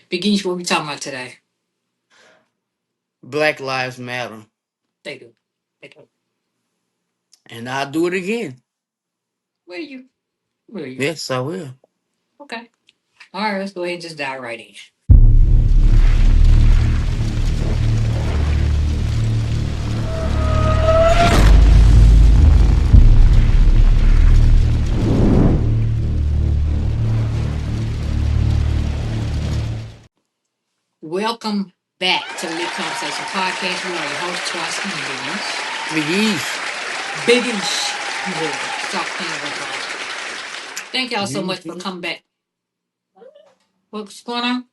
Begins what we talking about today. Black Lives Matter. They do. They do. And I'll do it again. Where you? Where you? Yes, I will. Okay. All right, let's go ahead and just dive right in. Welcome back to the Lit Conversation Podcast. We are your hosts, Twice McGee's. Big Ish. You heard it. Stop playing with us. Thank y'all so much for coming back. What's going on?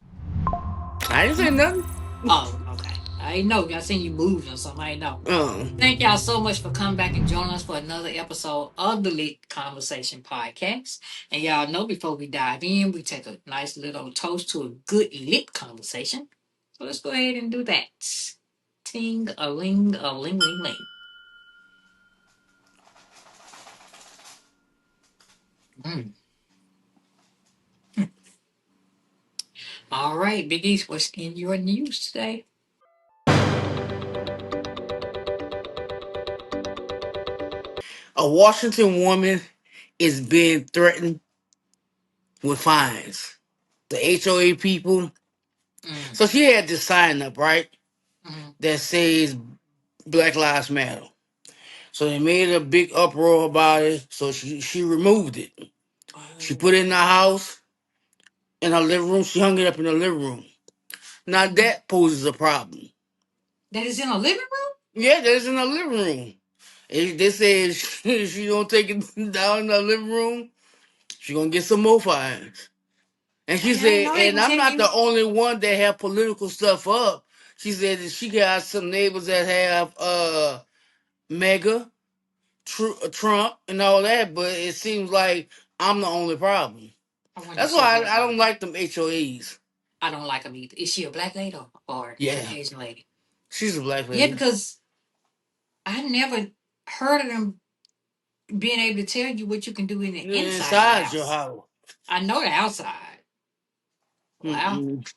I didn't say nothing. Oh, okay. I know. I seen you moving or something. I know. Oh. Thank y'all so much for coming back and joining us for another episode of the Lit Conversation Podcast. And y'all know before we dive in, we take a nice little toast to a good lit conversation. So let's go ahead and do that. Ting a ling ling ling. Mm. All right, Big East, what's in your news today? A Washington woman is being threatened with fines. The HOA people. Mm. So she had this sign up, right? Mm. That says Black Lives Matter. So they made a big uproar about it. So she removed it. She Oh. put it in the house, in her living room. She hung it up in the living room. Now that poses a problem. That is in a living room? Yeah, that's in her living room. And they say if she don't take it down in the living room, she gonna get some more fines. And she Dang, I didn't said, know they and can I'm tell not the you. only one that have political stuff up. She said that she got some neighbors that have mega Trump and all that, but it seems like I'm the only problem. I wanted to That's show why you I one. don't like them HOAs. I don't like them either. Is she a black lady or Yeah, an Asian lady? she's a black Yeah, lady. because I never heard of them being able to tell you what you can do in the inside of the Inside your house. house. I know the outside. Wow. Mm-mm.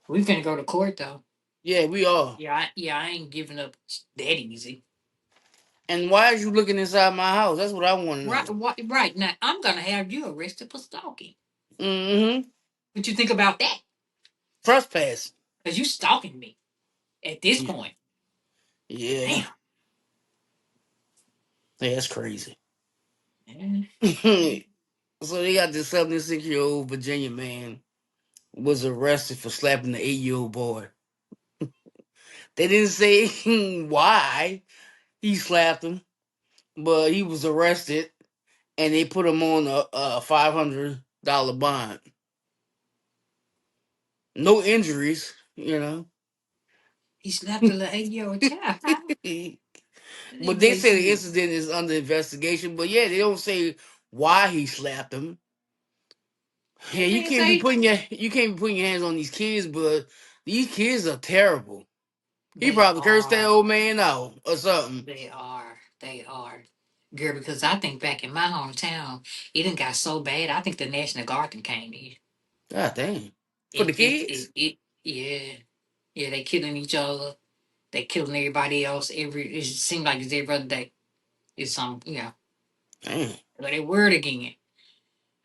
We finna go to court though. Yeah, we are. Yeah, I ain't giving up that easy. And why is you looking inside my house? That's what I want to know. Right. Now I'm gonna have you arrested for stalking. Mm-hmm. What you think about that? Trespass. Because you stalking me at this Yeah. point. Yeah, Damn. that's crazy. Man. So they got this 76-year-old Virginia man was arrested for slapping the 8-year-old boy. They didn't say why he slapped him, but he was arrested and they put him on a $500 bond. No injuries, you know. He slapped a little 8-year-old child. How? That But didn't they make say the sense. incident is under investigation. But yeah, they don't say why he slapped him. Yeah, Didn't they say you can't be putting your hands on these kids, but these kids are terrible. He they probably cursed that are? old man out or something. They are. They are. Girl, because I think back in my hometown, it done got so bad. I think the National Guard done came in. God damn. For the kids? Yeah. Yeah, they killing each other. They killing everybody else. It seems like it's every other day. It's some, Damn. but they word again.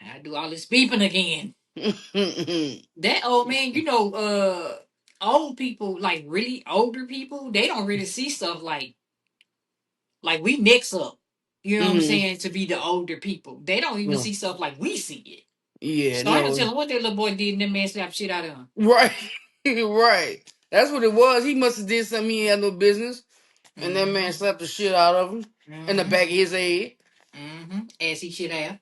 I do all this beeping again. That old man, old people, like really older people, they don't really see stuff like we mix up. You know what I'm Hmm. saying? To be the older people. They don't even No. see stuff like we see it. Yeah, So I ain't gonna no. tell them what that little boy did and that man slapped shit out of him. Right. Right. That's what it was. He must have did something he had no business. And that man Mm-hmm. slapped the shit out of him in the Mm-hmm. back of his head. Mm-hmm. As he should have.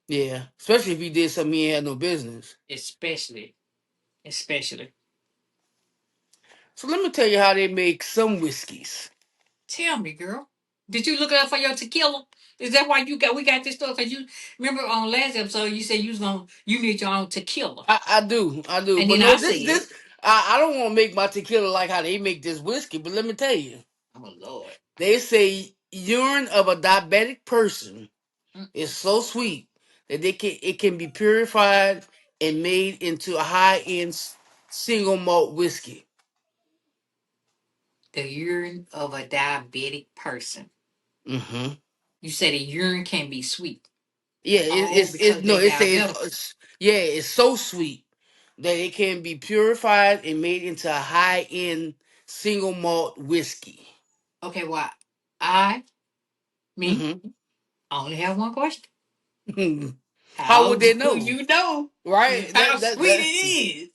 Yeah. Especially if he did something he had no business. Especially. Especially. So let me tell you how they make some whiskeys. Tell me, girl. Did you look it up for your tequila? Is that why we got this stuff? Cause you remember on last episode you said you need your own tequila. I do. I do. And But then no, I this said, this I don't want to make my tequila like how they make this whiskey, but let me tell you. oh Lord. They say urine of a diabetic person is Mm-mm. so sweet that it can be purified and made into a high-end single malt whiskey. The urine of a diabetic person. Mm-hmm. You said the urine can be sweet. Yeah, Oh, it because no, they it says diabetical. yeah, it's so sweet that it can be purified and made into a high-end single malt whiskey. Okay, well, I, me, Mm-hmm. I only have one question. How How would they do know? you know Right? how That sweet it that is?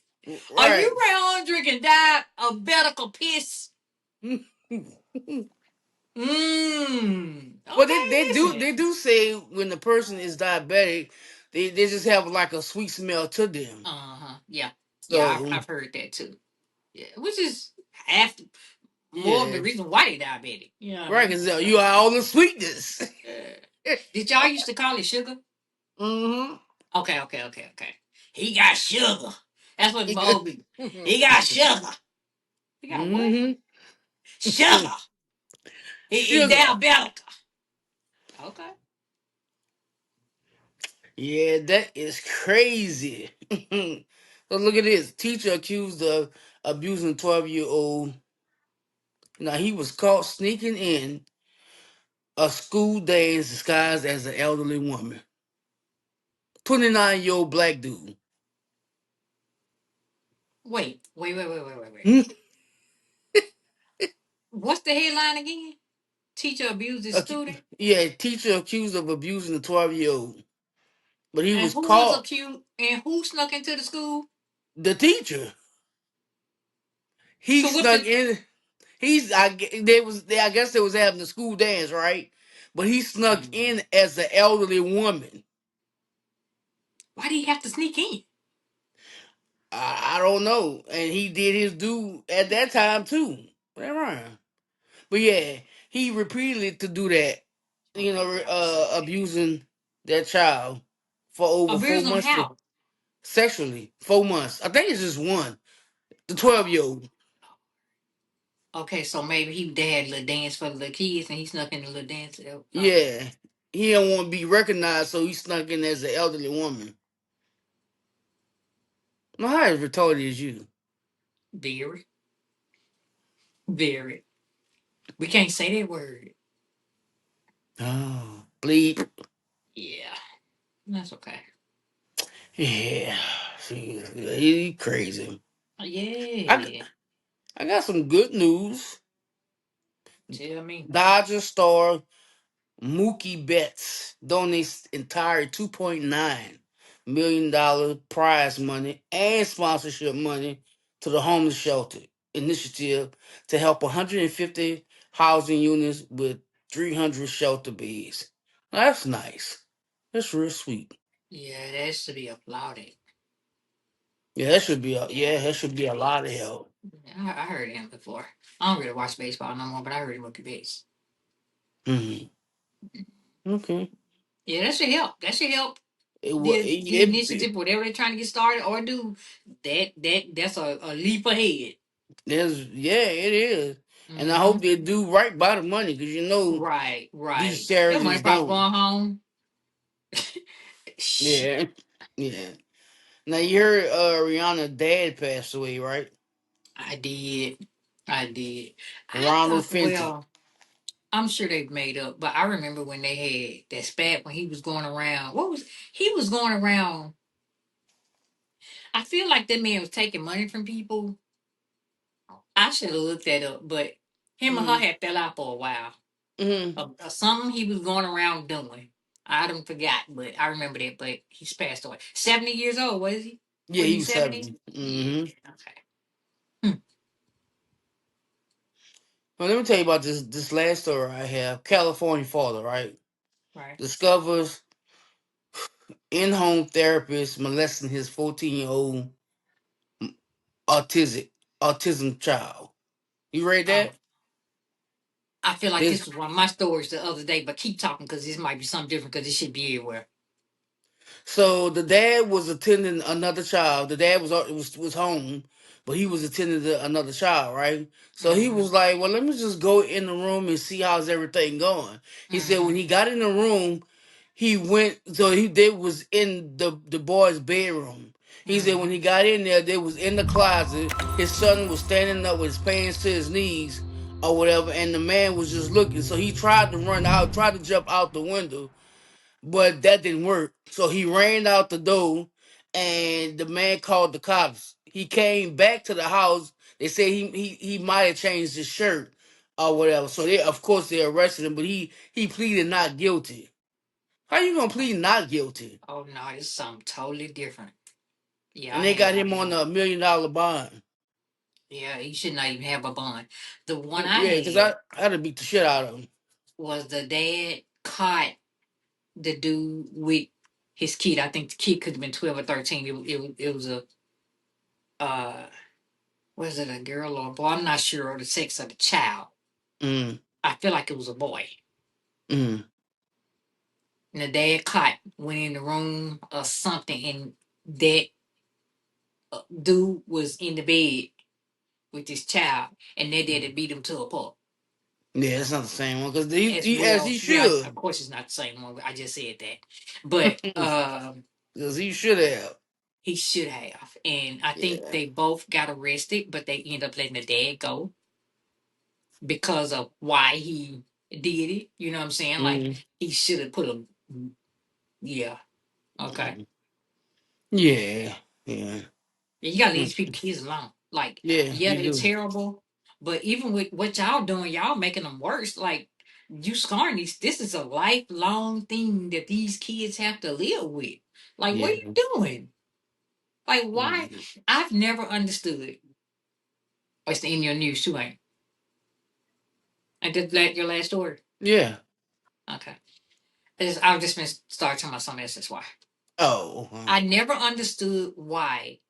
Are right. you around drinking diabetical piss? Mmm. Well, Okay, they listen. do say when the person is diabetic, they just have like a sweet smell to them. Uh-huh. Yeah. Yeah, So I've heard that too. Yeah. Which is half more of yeah, the reason why they diabetic. You know what I right. mean? Because So you are all the sweetness. did y'all used to call it sugar? Mm-hmm. Okay, okay, okay, okay. He got sugar. That's what my old people. He got sugar. He got what? Mm-hmm. Sugar. He Sugar. diabetic. Okay. Yeah, that is crazy. So look at this. Teacher accused of abusing 12-year-old. Now he was caught sneaking in a school dance disguised as an elderly woman. 29-year-old black dude. Wait. What's the headline again? Teacher abuses student? Yeah, teacher accused of abusing the 12-year-old. But he And was who was caught. accused? And who snuck into the school? The teacher. He So what snuck the in. I guess they was having the school dance, right? But he snuck Mhm. in as an elderly woman. Why did he have to sneak in? I don't know. And he did his due at that time too. Right. But yeah, he repeatedly to do that, Okay, yeah, I'm sorry. abusing that child for over four Abuse them months how? sexually. 4 months. I think it's just one. The Oh, 12-year-old. okay, so maybe they had a little dance for the little kids and he snuck in the little dance. Okay. Yeah. He don't want to be recognized, so he snuck in as an elderly woman. Now, how as retarded as you? Very. Very. We can't say that word. Oh, bleep. Yeah. That's okay. Yeah. See, he crazy. I, g- Yeah. I got some good news. Tell me. Dodger star Mookie Betts donates entire $2.9 million prize money and sponsorship money to the homeless shelter initiative to help 150 housing units with 300 shelter beds. That's nice. That's real sweet. Yeah, that should be applauded. Yeah, that should be Yeah. that should be a lot of help. I heard him before. I don't really watch baseball no more, but I heard him with the base. Hmm. Okay. Yeah, that should help. That should help It, wa- the it initiative, whatever they're trying to get started or do. That's a leap ahead. there's yeah, it is, and I Hmm. hope they do right by the money because Right, these right. That money charities probably don't. going home. Shh. Yeah, yeah. Now you heard Rihanna's dad passed away, right? I did. I did. I Ronald thought, Fenton. well, I'm sure they've made up, but I remember when they had that spat when he was going around. He was going around? I feel like that man was taking money from people. I should have looked that up, but him and her Mm-hmm. had fell out for a while. Mm-hmm. Something he was going around doing. I don't forgot, but I remember that. But he's passed away. 70 years old, was he? Yeah, Was he he was 70? 70. Yeah. Mm-hmm. Okay. Hmm. Well, let me tell you about this last story I have. California father, right? Right. Discovers in-home therapist molesting his 14-year-old autistic autism child. You read Oh, that? I feel like This this was one of my stories the other day, but keep talking because this might be something different because it should be everywhere. So the dad was attending another child. The dad was home, but he was attending another child, right? So he Mm-hmm. was like, "Well, let me just go in the room and see how's everything going." He said when Mm-hmm. he got in the room, he went. So he they was in the boy's bedroom. He said when Mm. he got in there, they was in the closet. His son was standing up with his pants to his knees or whatever, and the man was just looking. So he tried to run out, tried to jump out the window, but that didn't work. So he ran out the door, and the man called the cops. He came back to the house. They said he might have changed his shirt or whatever. So they of course they arrested him, but he pleaded not guilty. How you gonna plead not guilty? Oh no, it's something totally different. Yeah, And I they had got one him of on them. $1 million bond. Yeah, he should not even have a bond. The one I Yeah, because had I'd have beat the shit out of him. was the dad caught the dude with his kid. I think the kid could have been 12 or 13. It was a uh was it a girl or a boy? I'm not sure of the sex of the child. Mm, I feel like it was a boy. mm, And the dad caught went in the room or something, and that dude was in the bed with this child, and their daddy mm. beat him to a pulp. Yeah, it's not the same one because As he as well, he yeah, should, of course it's not the same one. I just said that, but because he should have. he should have. And I think Yeah. they both got arrested, but they end up letting the dad go because of why he did it. You know what I'm saying? Like Mm, he should have put a yeah. Okay. mm. Yeah. Yeah. Yeah, you gotta leave these Mm, people kids alone. Like, yeah. yeah, You they're do. terrible, but even with what y'all doing, y'all making them worse. Like, you scarring these. This is a lifelong thing that these kids have to live with. Like, what are Yeah. you doing? Like, why? Mm. I've never understood. What's in your news too, ain't? And did that your last story? Yeah. Okay. I've just been start talking about something else. That's why Oh. I never understood why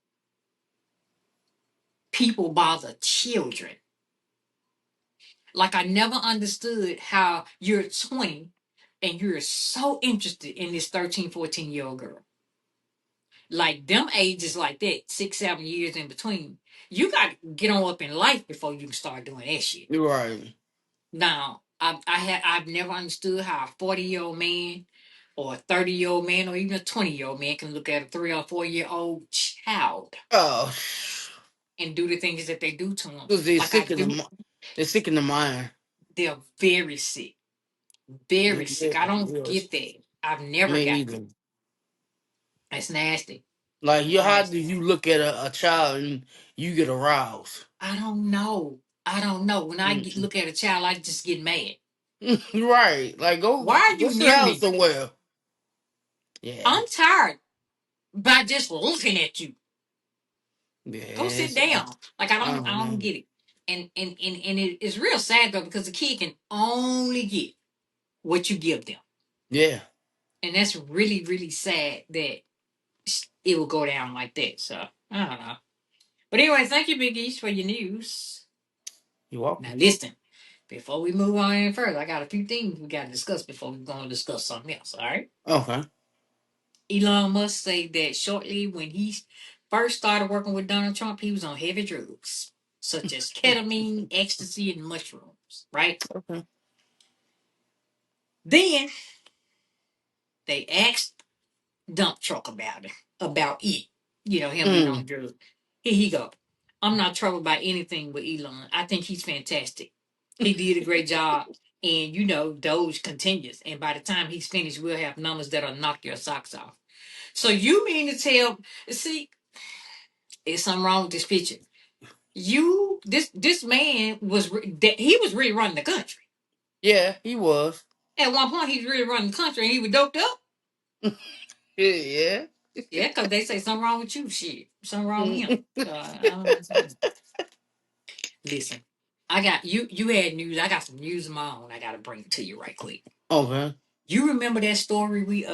people bother children. Like I never understood how you're 20 and you're so interested in this 13, 14-year old girl. Like them ages like that, 6, 7 years in between. You got to get on up in life before you can start doing that shit. You're right. Now, I've never understood how a 40-year-old man or a 30-year-old man or even a 20-year-old man can look at a 3 or 4-year-old child Oh. and do the things that they do to them. Because Like I do, they're sick in the mind. they're very sick. Very sick. I don't Yes. get that. I've never Me got that. either. That's nasty. Like you, how do Nasty. you look at a child and you get aroused? I don't know. I don't know. When Mm. look at a child, I just get mad. Right. Like Why are go you sit near down me? somewhere. Yeah. I'm tired by just looking at you. Go sit Yes. down. Like I I don't don't know. get it. And it's real sad though because the kid can only get what you give them. Yeah. And that's really, really sad that it will go down like that. So I don't know. But anyway, thank you, Big East, for your news. You're Now welcome. listen, before we move on any further, I got a few things we got to discuss before we're going to discuss something else. All right. Okay. Elon Musk say that shortly when he first started working with Donald Trump, he was on heavy drugs such as ketamine, ecstasy, and mushrooms. Right. Okay. Then they asked dump truck about it. You know, him being on Mm. drugs. Here he go. I'm not troubled by anything with Elon. I think he's fantastic. He did a great job. And you know, Doge continues. And by the time he's finished, we'll have numbers that'll knock your socks off. So you mean to tell see, it's something wrong with this picture. This man he was really running the country. Yeah, he was. At one point he was really running the country and he was doped up. Yeah. Yeah, because they say something wrong with you, shit. Something wrong with him. Mm. So I don't know. Listen, I got you had news. I got some news of my own. I gotta bring it to you right quick. Okay. You remember that story we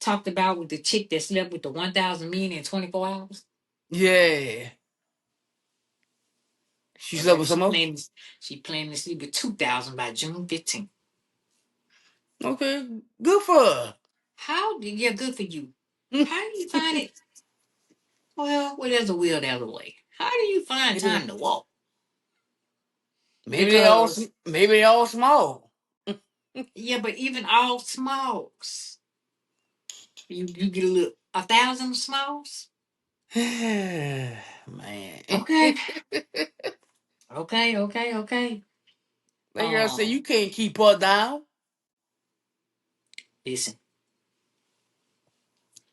talked about with the chick that slept with the 1,000 men in 24 hours? Yeah. She Well, slept baby, with some else? she planned to sleep with 2,000 by June 15th. Okay. Good for her. How did yeah, good for you. How do you find it? Well, where there's a will, there's a way. How do you find maybe time to walk? maybe Because they all small. yeah, but even all smalls, you get a 1,000 smalls. Man. Okay. Okay, okay, okay. Like I said, you Um, can't keep her down. listen,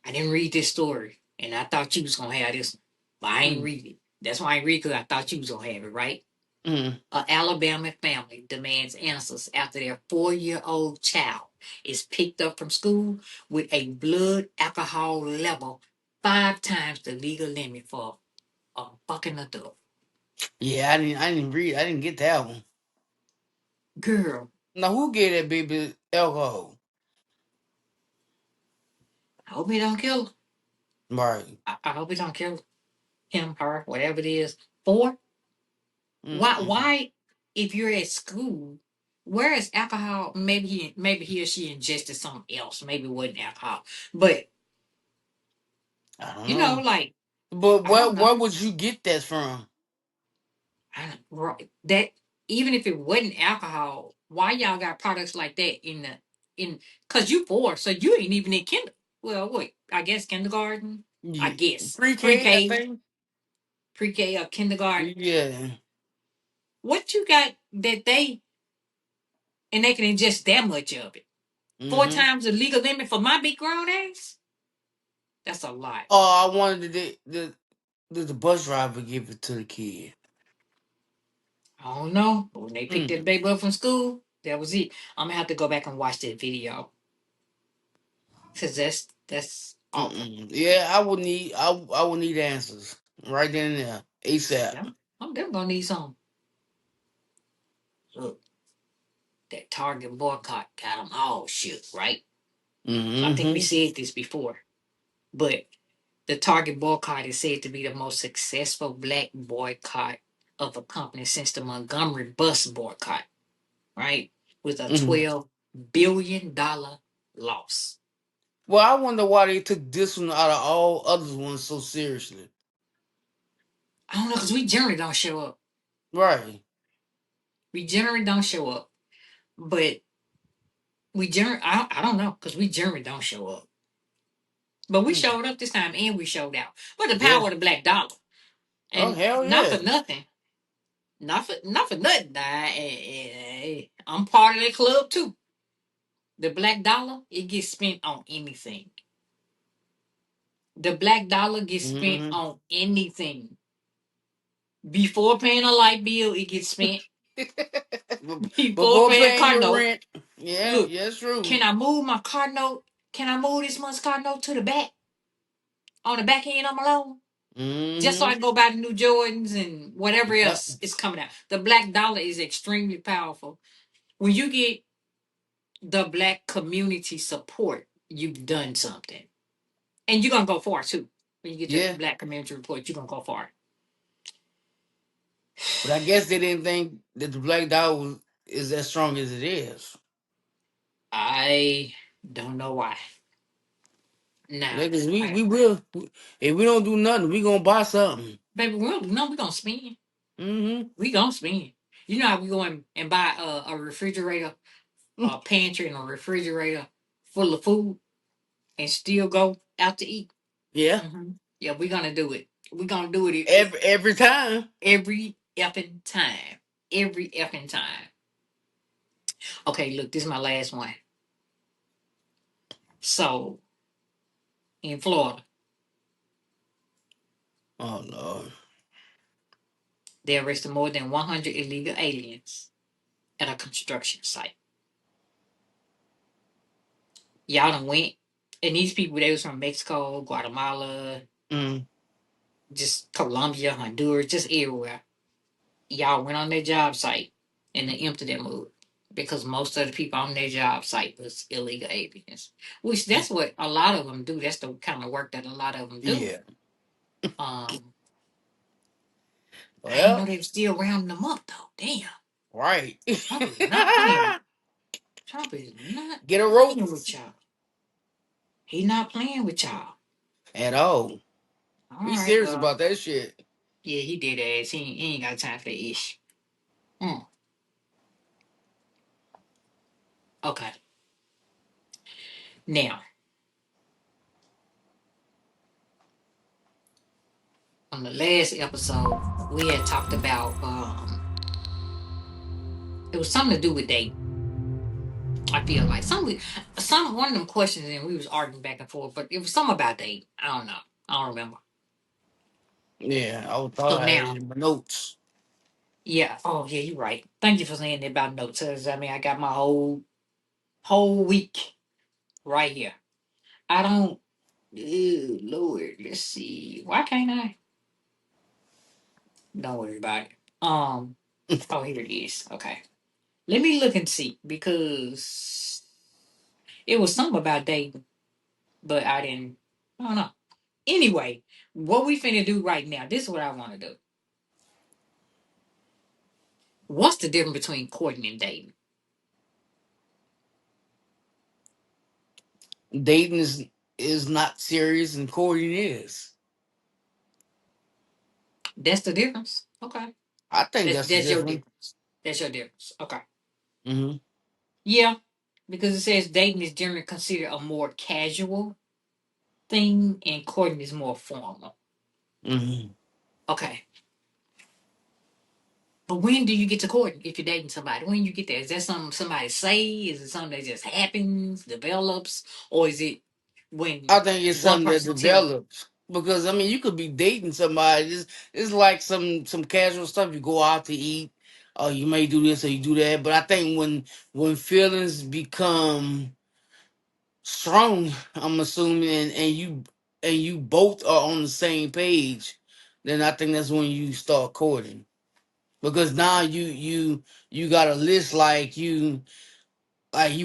I didn't read this story, and I thought you was gonna have this one, but I ain't Mm, read it. That's why I ain't read because I thought you was gonna have it, right? mm. A Alabama family demands answers after their 4-year-old child is picked up from school with a blood alcohol level 5 times the legal limit for a fucking adult. Yeah, I didn't read. I didn't get that one. Girl, Now who gave that baby alcohol? I hope he don't kill her. Right. I hope he don't kill him, her, whatever it is. 4? Why? Mm-mm. Why? If you're at school, where is alcohol? Maybe he or she ingested something else. Maybe it wasn't alcohol, but I don't know. like But I don't where know. would you get that from? Right, that even if it wasn't alcohol, why y'all got products like that in? Cause you 4, so you ain't even in Well, wait, I guess kindergarten. I Yeah. guess Pre-K, I pre-K, think. pre-K or kindergarten. Yeah. What you got that they can ingest that much of it? Four Mm-hmm. times the legal limit for my big grown ass? That's a lot. Oh, I wanted the bus driver give it to the kid. I don't know. But when they picked Mm. that baby up from school, that was it. I'm gonna have to go back and watch that video. Cause that's awful. Mm-mm. Yeah, I would need answers right then and there, ASAP. Yeah, I'm definitely gonna need some. Look, that Target boycott got them all shook, right? So I think we Mm-hmm. said this before, but the Target boycott is said to be the most successful black boycott of a company since the Montgomery bus boycott, right? With a Mm-hmm. $12 billion loss. Well, I wonder why they took this one out of all other ones so seriously. I don't know, because we generally don't show up. Right. We generally don't show up. But I don't know, because we generally don't show up. But we Mm. showed up this time and we showed out. But the Yeah. power of the black dollar. Oh And hell not yeah. for nothing. Not for nothing. I'm part of that club too. The black dollar, it gets spent on anything. The black dollar gets spent Mm-hmm. on anything. Before paying a light bill, it gets spent. Before Before paying a paying car your note. rent. Yeah, Look, yeah, it's true. can I move my car note? Can I move this month's car note to the back? On the back end of my loan? Just so I Mm-hmm. can go buy the new Jordans and whatever Yep. else is coming out. The black dollar is extremely powerful. When you get the black community support, you've done something. And you're gonna go far too. When you get the Yeah. black community report, you're gonna go far. But I guess they didn't think that the black dog is as strong as it is. I don't know why. Yeah, Now, because we will. If we don't do nothing, we gonna buy something. baby, we gonna spend. Mm-hmm. We gonna spend. You know how we go and buy a refrigerator, a pantry, and a refrigerator full of food, and still go out to eat. Yeah. Yeah, we're gonna do it. We're gonna do it Every time. every effing time. Every effing time. Okay, look, this is my last one. So in Florida, Oh no. they arrested more than 100 illegal aliens at a construction site. Y'all done went, and these people they was from Mexico, Guatemala, Mm. just Colombia, Honduras, just everywhere. Y'all went on their job site and they emptied their mud because most of the people on their job site was illegal aliens. Which that's what a lot of them do. That's the kind of work that a lot of them do. Yeah. Um, I didn't know Well, they were still rounding them up though. Damn, right. Trump is not playing. Trump is not Get a rope playing with y'all. He not playing with y'all. at all. All We right, serious well, about that shit. yeah, he did ass. He ain't got time for that ish. Mm, okay, now on the last episode, we had talked about it was something to do with dating. I feel like some one of them questions, and we was arguing back and forth, but it was something about dating. I don't know. I don't remember. Yeah, thought So I had it now, in my notes. yeah. Oh yeah, you're right. Thank you for saying that about notes. 'Cause, I mean, I got my whole week right here. I don't. Ew, Lord, let's see. Why can't I? Don't worry about it. Oh, here it is. Okay. Let me look and see because it was something about dating, but I didn't. I don't know. Anyway, what we finna do right now? This is what I want to do. What's the difference between courting and dating? Dating is not serious, and courting is. That's the difference. Okay. I think That's that's the that's your difference. difference. That's your difference. Okay. Hmm. Yeah, because it says dating is generally considered a more casual thing, and courting is more formal. Hmm. Okay. But when do you get to court if you're dating somebody? When you get there? Is that something somebody say? Is it something that just happens, develops, or is it I when think it's one something that person tell? develops because I mean you could be dating somebody. It's like some casual stuff. You go out to eat, or you may do this or you do that. But I think when feelings become strong, I'm assuming, and you both are on the same page, then I think that's when you start courting. Because now you got a list like you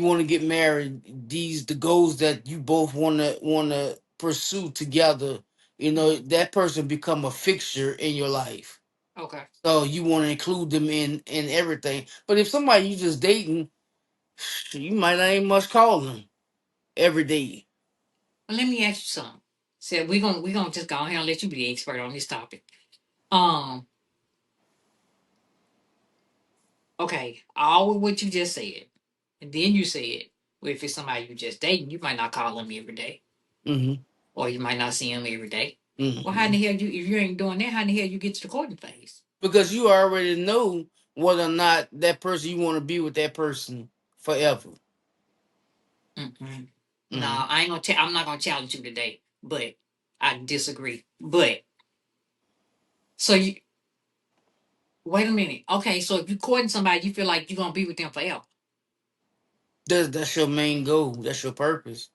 want to get married. These the goals that you both wanna pursue together. You know Mhm. that person become a fixture in your life, Okay. so you want to include them in everything. But if somebody you just dating, you might not even much call them every day. Well, let me ask you something. So we're gonna just go ahead and let you be the expert on this topic. Um. Okay. All of what you just said, and then you said, well, if it's somebody you just dating, you might not call them every day, Hmm. or you might not see them every day. Well, how in Hmm. the hell you if you ain't doing that? How in the hell you get to the courting phase? Because you already know whether or not that person you want to be with that person forever. Mm-mm. No, Hmm. I ain't gonna. I'm not gonna challenge you today, but I disagree. But so you wait a minute. Okay, so if you courting somebody, you feel like you're gonna be with them forever. That's your main goal. That's your purpose.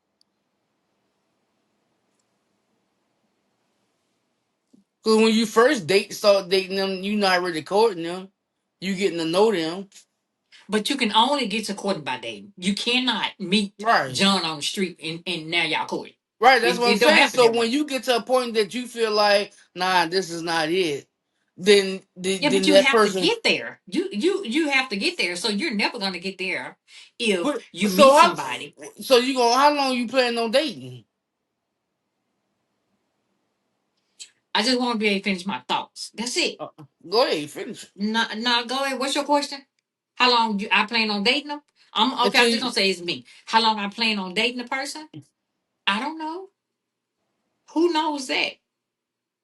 Because when you first start dating them, you not really courting them. You getting to know them. But you can only get to courting by dating. You cannot meet Right. John on the street and now y'all courting. Right. That's It what I'm it don't saying. happen So that when way. you get to a point that you feel like, nah, this is not it, then Yeah, but you that have to person. get there. You have to get there. So you're never gonna get there if But you so meet how? somebody. So you go? How long you planning on dating? I just want to be able to finish my thoughts. That's it. Uh, Go ahead, finish No, no, go ahead. What's your question? How long I plan on dating them? I'm okay. until I'm just you. gonna say it's me. How long I plan on dating a person? I don't know. Who knows that?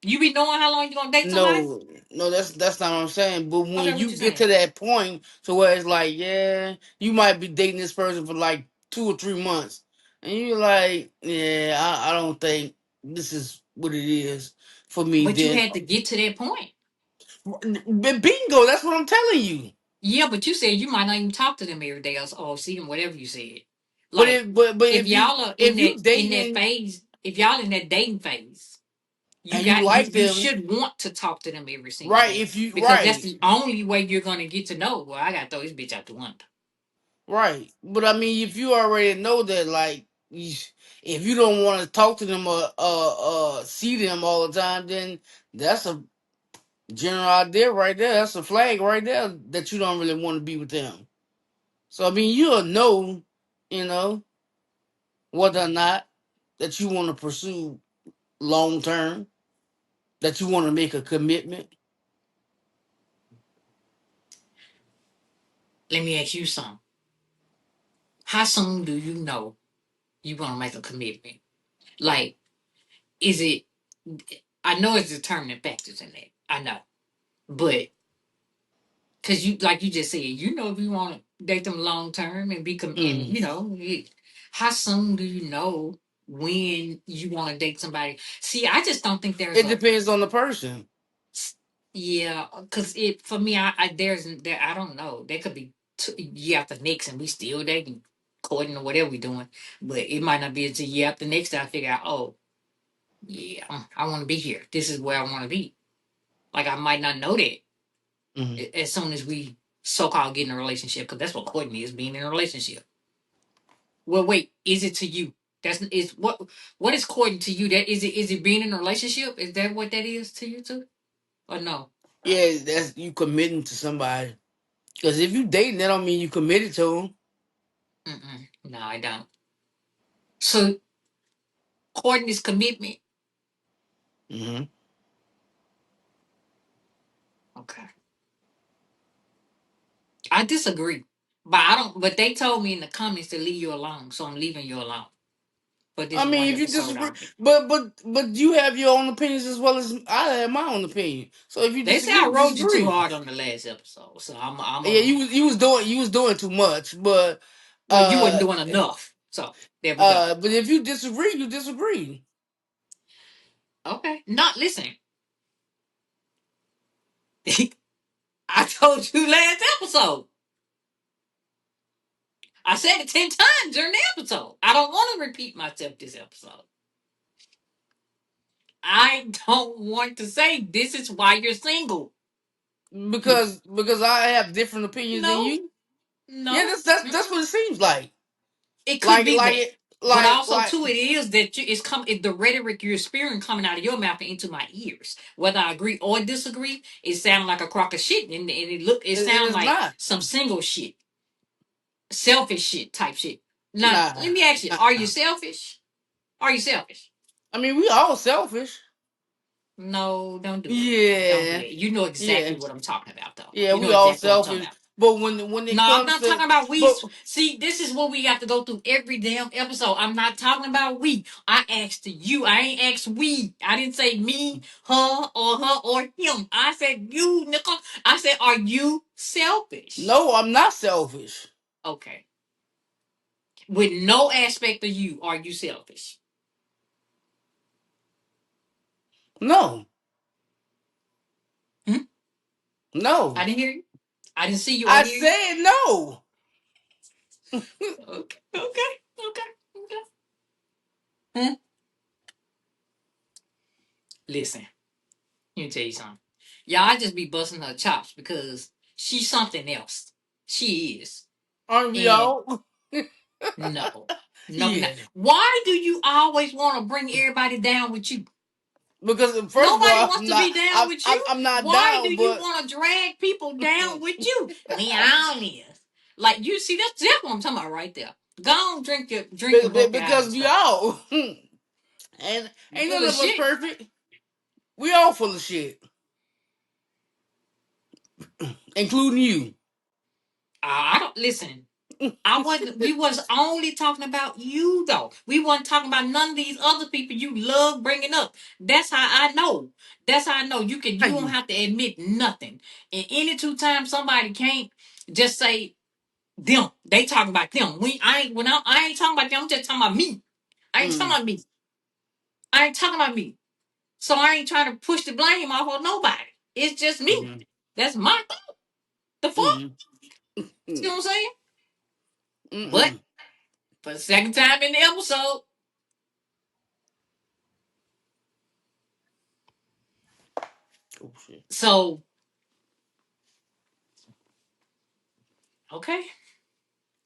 You be knowing how long you gonna date somebody? No, no, that's not what I'm saying. But when Okay, what you you get to saying? that point to where it's like, yeah, you might be dating this person for like 2 or 3 months, and you're like, yeah, I don't think this is what it is for me. But you Then had to get to that point. bingo, that's what I'm telling you. Yeah, but you said you might not even talk to them every day or see them, whatever you said. But Like if y'all are if you in that dating phase, if y'all in that dating phase, you and you got like you them, should want to talk to them every single right? day If you because that's right. the only way you're gonna get to know. Well, I gotta throw this bitch out the window. Right. But I mean, if you already know that, like, if you don't want to talk to them or see them all the time, then that's a general idea right there. That's a flag right there that you don't really want to be with them. So, I mean, you'll know, you know, whether or not that you want to pursue long term, that you want to make a commitment. Let me ask you something. How soon do you know you want to make a commitment? Like, is it? I know it's determining factors in that. I know, but because you, like you just said, if you want to date them long term and and Mm. how soon do you know when you want to date somebody? See, I just don't think there's It a depends on the person. yeah, because it for me, I don't know. There could be year after next, and we still dating, courting or whatever we doing, but it might not be until year after next that I figure out, oh yeah, I want to be here. This is where I want to be. Like I might not know that Mm. as soon as we so called get in a relationship, because that's what courting is, being in a relationship. Well, wait, is it to you? That's is what is courting to you? That is it being in a relationship? Is that what that is to you too, or no? Yeah, that's you committing to somebody. Because if you dating, that don't mean you committed to them. No, I don't. So courting is commitment. Hmm. Okay, I disagree, but I don't. But they told me in the comments to leave you alone, so I'm leaving you alone for this I one mean, if you episode disagree, only. but you have your own opinions as well as I have my own opinion. So if you They say disagree, I you rode you too disagree. hard on the last episode, so I'm Yeah, a. you was doing too much, but Well, you uh wasn't doing enough, so there we go. but if you disagree, you disagree. Okay, not listening. I told you last episode. I said it 10 times during the episode. I don't want to repeat myself this episode. I don't want to say this is why you're single. Because I have different opinions than No, you. Yeah, no. that's what it seems like. It could Like be like that. it But like also like too, it is that the rhetoric you're spewing coming out of your mouth and into my ears. Whether I agree or disagree, it sounds like a crock of shit, and it it sounds is like not. some single shit, selfish shit type shit. Now, let Nah, me ask you: Are you nah. selfish? Are you selfish? I mean, we all selfish. No, don't do it. Don't do Yeah, that. You know yeah, exactly what I'm talking about, though. yeah. You know We all exactly what I'm talking selfish. about. But when it No, I'm comes not to talking about we. but See, this is what we have to go through every damn episode. I'm not talking about we. I asked you. I ain't asked we. I didn't say me, her or him. I said you, Nicole. I said, are you selfish? no, I'm not selfish. Okay. With no aspect of you, are you selfish? No, Hmm? I no. didn't hear you. I didn't see you or I hear you. said no. Okay. Okay. Okay. Okay. Hmm? Listen. Let me tell you something. Y'all I just be busting her chops because she's something else. She is. Aren't we And all? no. No, no. Yeah. Why do you always want to bring everybody down with you? Because first of Nobody all, wants to be down with you. I'm not Why do down, you but want to drag people down with you? We all is. Like you see, that's what I'm talking about right there. Go on, drink and broke your heart because and we stuff. all and You ain't full none of of us shit. perfect. We all full of shit, including you. I don't listen. I wasn't. We was only talking about you though. We wasn't talking about none of these other people you love bringing up. That's how I know. That's how I know you can. You don't have to admit nothing. And any two times somebody can't just say them. They talking about them. I ain't talking about them. I'm just talking about me. I ain't talking Mm, about me. I ain't talking about me. So I ain't trying to push the blame off on nobody. It's just me. mm, That's my thought. The fuck. mm, See mm, what I'm saying? But mm. for the second time in the episode, Oh shit. so okay.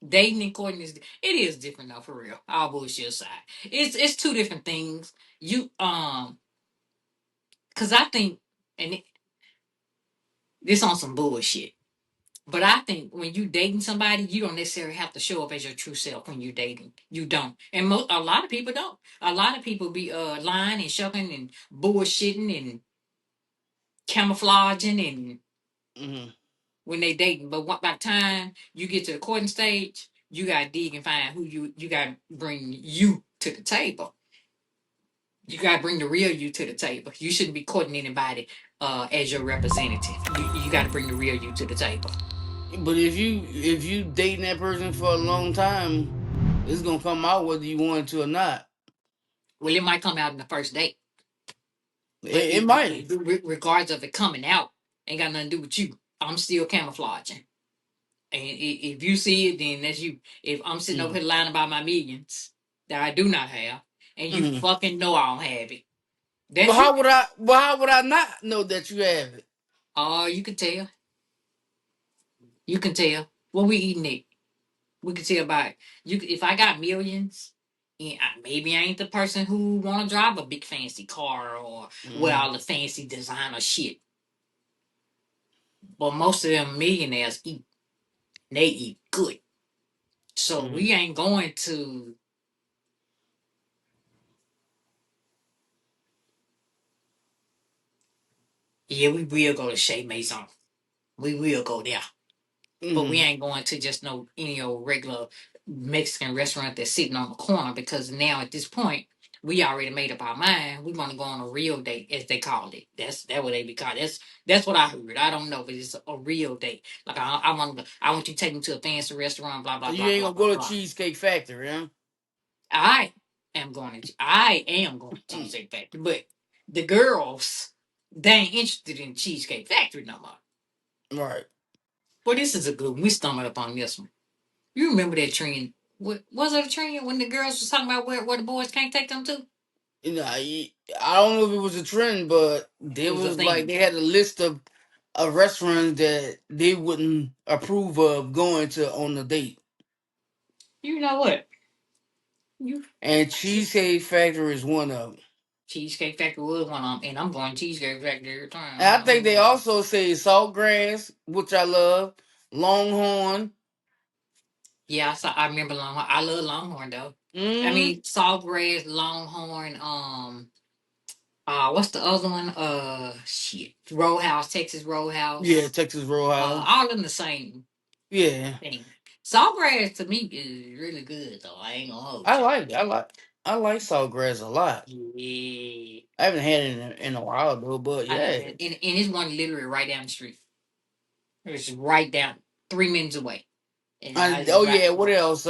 Dating and courting is different though, for real. All bullshit aside. It's two different things. You cause I think and this on some bullshit. But I think when you dating somebody, you don't necessarily have to show up as your true self when you're dating. You don't. And a lot of people don't. A lot of people be lying and shucking and bullshitting and camouflaging and Mm, when they dating. But by the time you get to the courting stage, you gotta dig and find who you gotta bring you to the table. You gotta bring the real you to the table. You shouldn't be courting anybody as your representative. You gotta bring the real you to the table. But if you dating that person for a long time, it's gonna come out whether you want it to or not. Well, it might come out in the first date, but It might. regards of it coming out, ain't got nothing to do with you. I'm still camouflaging. And if you see it, then that's you. If I'm sitting over Mm-hmm. here lying about my millions that I do not have, and you Mm-hmm. fucking know I don't have it, But that's you. how would I not know that you have it? Oh, you can tell. You can tell. What we eating it? We can tell by you. If I got millions, and maybe I ain't the person who want to drive a big fancy car or wear Mm-hmm. all the fancy designer shit. But most of them millionaires eat. They eat good. So Mm-hmm. we ain't going to. Yeah, we will go to Chez Maison. We will go there. But we Mm-hmm. ain't going to just no any old regular Mexican restaurant that's sitting on the corner because now at this point we already made up our mind. We want to go on a real date, as they called it. That's what they be called. That's what I heard. I don't know, but it's a real date. Like I want you to take me to a fancy restaurant. Blah So blah you blah ain't blah gonna blah go to blah. Cheesecake Factory, huh? I am going to Cheesecake Factory, but the girls they ain't interested in Cheesecake Factory no more. Right. Well, this is a good one. We stumbled up on this one. You remember that trend? What was it a trend when the girls was talking about where the boys can't take them to? You know, I don't know if it was a trend, but It there was a was like thing. they had a list of restaurants that they wouldn't approve of going to on the date. You know what? You And Cheesecake Factory is one of them. Cheesecake Factory was one of them, and I'm going Cheesecake Factory every And time. I think they also say Saltgrass, which I love, Longhorn. Yeah, I remember Longhorn. I love Longhorn though. I Mm, mean, Sawgrass, Longhorn. What's the other one? Shit, Roadhouse, Texas yeah, Roadhouse. Texas Roadhouse. All of them the same Yeah, thing. Sawgrass to me is really good though. I ain't gonna hold I you. like I like Saltgrass a lot. Yeah. I haven't had it in a while though, but I have yeah. it. And it's one literally right down the street. It's right down 3 minutes away. And I just Oh drive. yeah, what else?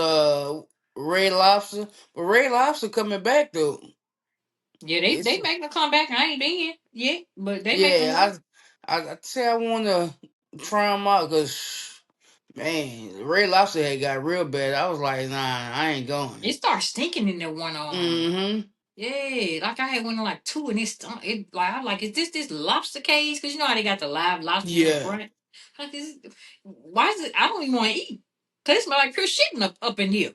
Red Lobster. But Red Lobster coming back though. Yeah, It's they making a comeback. I ain't been yet, but they making yeah. one. I say I want to try them out because man, Red Lobster had got real bad. I was like, nah, I ain't It going. starts stinking in there one Mm-hmm. yeah, like I had one of like two and it like I'm like, is this lobster cage? Cause you know how they got the live lobsters in the Yeah. front. Like why is it I don't even want to eat. Cause it smell like pure shit up in here.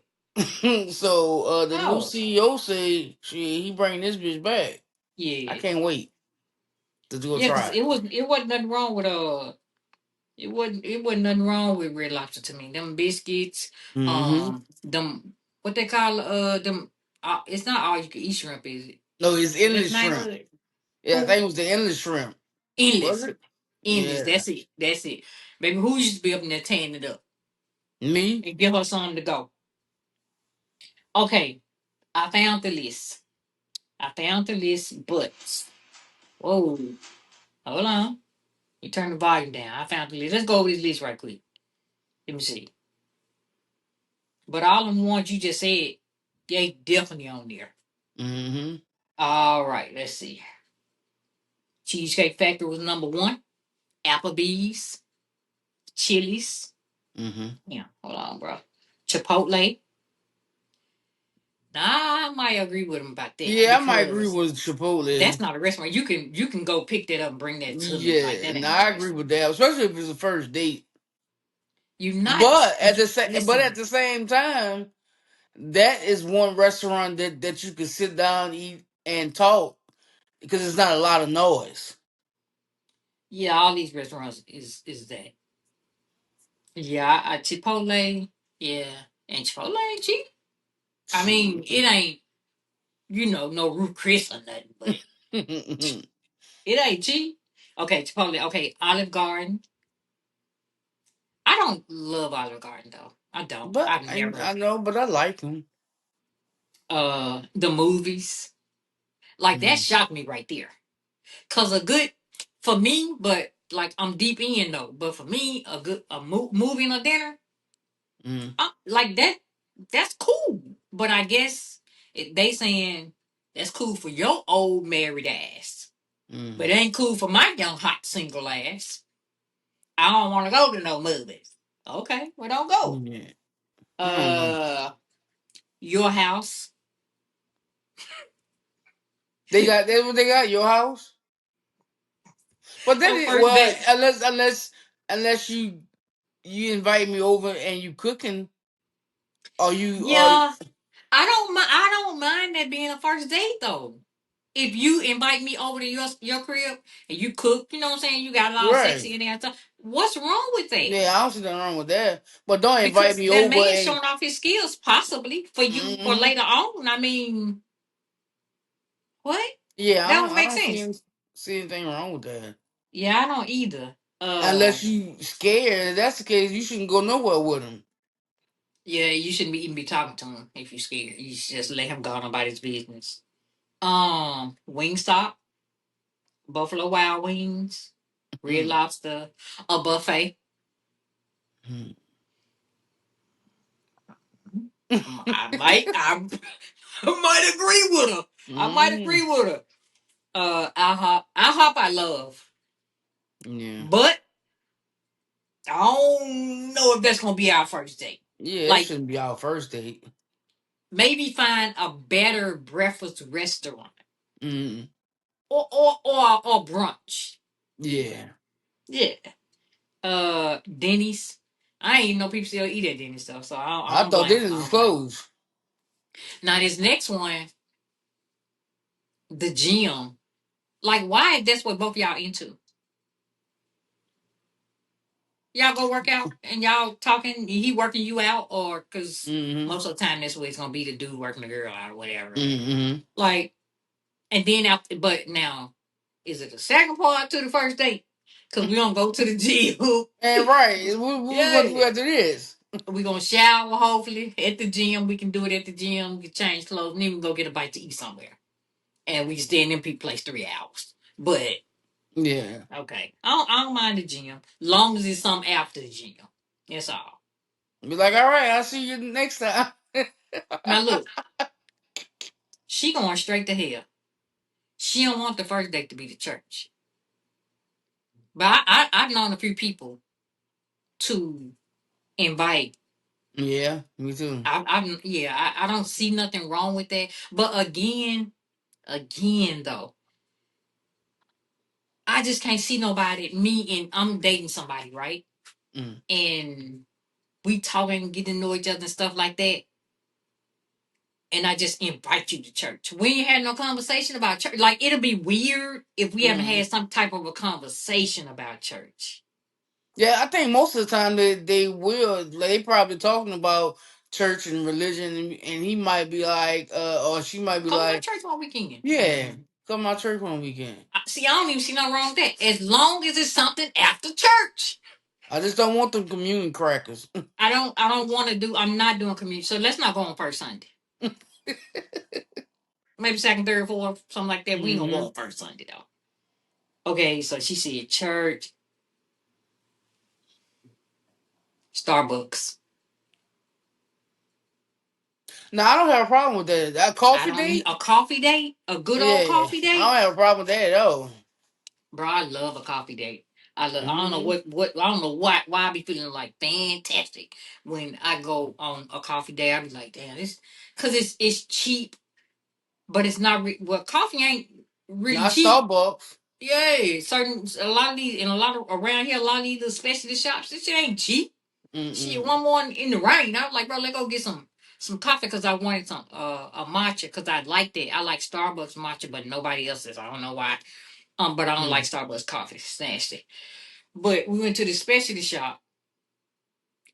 So the new Oh. CEO said he bringing this bitch back. I Yeah. can't wait to do a Yeah, cause try. it wasn't nothing wrong with it wasn't nothing wrong with Red Lobster to me. Them biscuits, Mm-hmm. them what they call them. It's not all you can eat shrimp, is it? No, it's Is that the endless name of shrimp. it? Yeah, I Who? think it was the endless shrimp. Was Endless, it? endless. Yeah. That's it. That's it. Baby, who used to be up in there tearing it up Me? and give her something to go? Okay, I found the list. I found the list, but whoa, hold on. You turn the volume down. I found the list. Let's go over this list right quick. Let me see. But all them ones you just said, they definitely on there. Mm-hmm. All right, let's see. Cheesecake Factory was number one. Applebee's, Chili's. Mm-hmm. Yeah, hold on, bro. Chipotle. Nah, I might agree with him about that Yeah, I might agree because with that's Chipotle. not a restaurant. You can go pick that up and bring that to me. Like Yeah, that no, ain't no I agree restaurant. with that, especially if it's a first date. You not But at listen. the same time, that is one restaurant that you can sit down, eat, and talk because it's not a lot of noise. Yeah, all these restaurants is that. Yeah, Chipotle. Yeah, and Chipotle ain't cheap. I mean, Shit. it ain't no Ruth Chris or nothing, but it ain't cheap. Okay, Chipotle. Okay, Olive Garden. I don't love Olive Garden though. I don't. But I've never. I know, but I like them. The movies. Like that Mm, shocked me right there. Cause a good for me, but like I'm deep in though. But for me, a good movie and a dinner, mm, like that, that's cool. But I guess they saying that's cool for your old married ass, but mm. it ain't cool for my young hot single ass. I don't want to go to no movies. Okay, well don't go. Yeah. I don't know. Uh, your house They got that's what they got, your house? But then on it, first well, date. unless you invite me over and you cooking or you or Yeah, I don't mind. I don't mind that being a first date though. If you invite me over to your crib and you cook, you know what I'm saying, you got it all right. sexy in there and stuff. What's wrong with that? Yeah, I don't see nothing wrong with that. But don't invite Because me that over man and showing off his skills, possibly for you for hmm later on. I mean, what? yeah, That don't I make don't sense. see anything wrong with that. Yeah, I don't either. Unless you scared, if that's the case, you shouldn't go nowhere with him. Yeah, you shouldn't be even be talking to him if you're scared. You should just let him go on about his business. Wingstop, Buffalo Wild Wings, Red Mm. Lobster, a buffet. Mm. I might, I might agree with her. I might Mm. agree with her. IHOP, I love, Yeah. but I don't know if that's gonna be our first date. Yeah, it Like shouldn't be our first date. maybe find a better breakfast restaurant Mm. or brunch. Yeah. Yeah. Denny's. I ain't even know people still eat at Denny's stuff, so I I don't thought blame. this I was don't blame. closed. Now this next one, the gym. Like, why if that's what both y'all into? Y'all go work out and y'all talking, he working you out, or because Mm-hmm. most of the time that's what it's gonna be the dude working the girl out or whatever. Mm-hmm. Like, and then after, but now, is it the second part to the first date? Because we don't go to the gym. And right, what we gonna do Yeah. after this? We gonna shower hopefully at the gym. We can do it at the gym. We can change clothes, and even go get a bite to eat somewhere. And we stay in them people place 3 hours. But Yeah. okay, I don't mind the gym, long as it's something after the gym. That's all. Be like, all right, I'll see you next time. Now look, she going straight to hell. She don't want the first date to be the church. But I've known a few people to invite. Yeah, me too. I don't see nothing wrong with that. But again though, I just can't see nobody. Me and I'm dating somebody, right? Mm. And we talking, getting to know each other and stuff like that. And I just invite you to church. We ain't had no conversation about church. Like it'll be weird if we haven't Mm. had some type of a conversation about church. Yeah, I think most of the time they will. They probably talking about church and religion, and he might be like, or she might be Come to my like, church one weekend. yeah, come to my church one weekend. See, I don't even see nothing wrong with that. As long as it's something after church. I just don't want them communion crackers. I don't want to do. I'm not doing community. So let's not go on first Sunday. Maybe second, third, fourth, something like that. We ain't gonna go Hmm. on first Sunday though. Okay, so she said church, Starbucks. Now I don't have a problem with that. That I coffee don't need date, a coffee date, a good old yeah, coffee I date. don't have a problem with that at all. Bro, I love a coffee date. I don't know Hmm. I don't know why I be feeling like fantastic when I go on a coffee date. I be like, damn, this because it's cheap, but it's not well. Coffee ain't really Not cheap. Starbucks. Yeah, certain a lot of these and a lot of around here, a lot of these specialty shops, this shit ain't cheap. Shit, Mm-mm. one morning in the rain, I was like, bro, let's go get some coffee because I wanted some a matcha because I liked it. I like Starbucks matcha, but nobody else's. I don't know why. But I don't like Mm. Starbucks coffee. It's nasty. But we went to the specialty shop,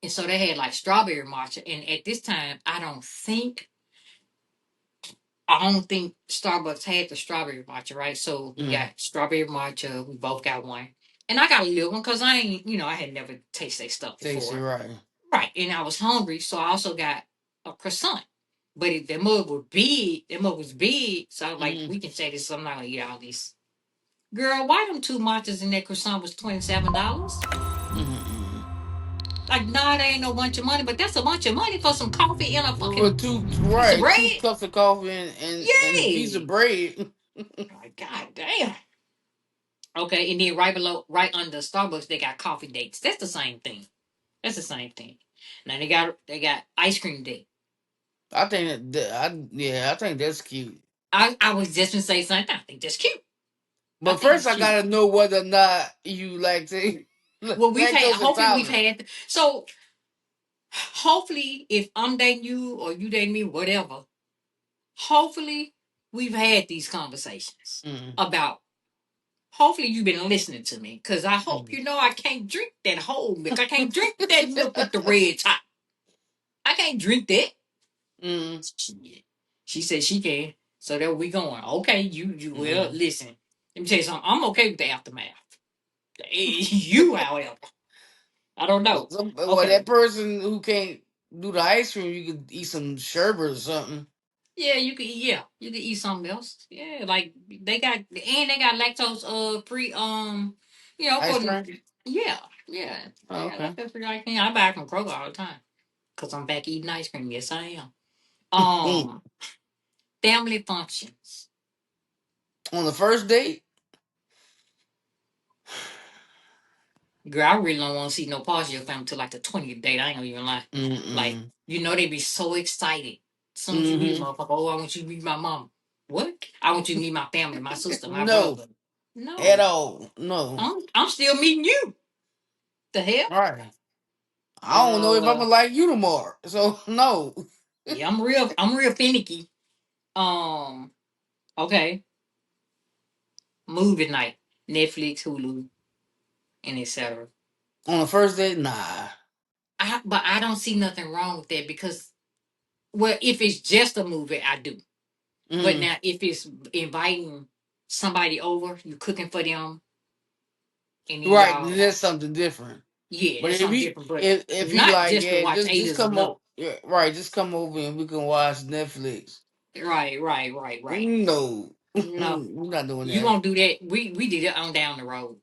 and so they had like strawberry matcha. And at this time, I don't think Starbucks had the strawberry matcha, right? So we Mm. got strawberry matcha. We both got one, and I got a little one because I ain't, I had never tasted that stuff Tasty before, right. right? And I was hungry, so I also got a croissant. But if the mug was big, the mug was big. So I was like, Mm-hmm. we can say this. So I'm not gonna eat all this. Girl, why them two matchas in that croissant was $27? Mm-hmm. Like, nah, that ain't no bunch of money, but that's a bunch of money for some coffee and a Well, fucking two piece of right, bread. two cups of coffee and a piece of Yay! bread. Like, god damn. Okay, and then right below, right under Starbucks, they got coffee dates. That's the same thing. That's the same thing. Now they got ice cream date. I think I think that's cute. I was just gonna say something. I think that's cute. I But think first, it's I cute. gotta know whether or not you Well, we've had. lactose Hopefully, we've intolerant. had. So hopefully, if I'm dating you or you dating me, whatever. Hopefully, we've had these conversations Mm-hmm. about. Hopefully, you've been listening to me because I hope Mm-hmm. you know I can't drink that whole milk. I can't drink that milk with the red top. I can't drink that. Mm-hmm. She said she can. So there we going. Okay, you will Mm-hmm. listen. Let me tell you something. I'm okay with the aftermath. You, however, I don't know. Well, that Okay. person who can't do the ice cream, you could eat some sherbet or something. Yeah, you can. Yeah, you can eat something else. Yeah, like they got lactose free. Ice for cream. yeah, yeah, Oh, yeah, okay. lactose free ice cream. I buy it from Kroger all the time because I'm back eating ice cream. Yes, I am. On Um, family functions. the first date. Girl, I really don't want to see no parts of your family till like the 20th date. I ain't gonna even lie. Like, Mm-mm. they be so excited. As soon as you meet a Mm-hmm. motherfucker, oh, I want you to meet my mom. What? I want you to meet my family, my sister, my No, brother. at No. all. No. I'm still meeting you. The hell? Right. I don't know if I'm Uh gonna like you tomorrow. So no. yeah, I'm real finicky. Um, okay. Movie night. Netflix, Hulu, and etc. On the first date, nah. But I don't see nothing wrong with that because well, if it's just a movie, I do. But Mm. now, if it's inviting somebody over, you cooking for them, and then Right, y'all, that's something different. yeah, But that's if something he different. But if he not like, just to yeah, watch just Ada's or come over, no. yeah, right, just come over and we can watch Netflix. Right, right, right, right. No, No, we're not doing you that. won't do that. We did it on down the road.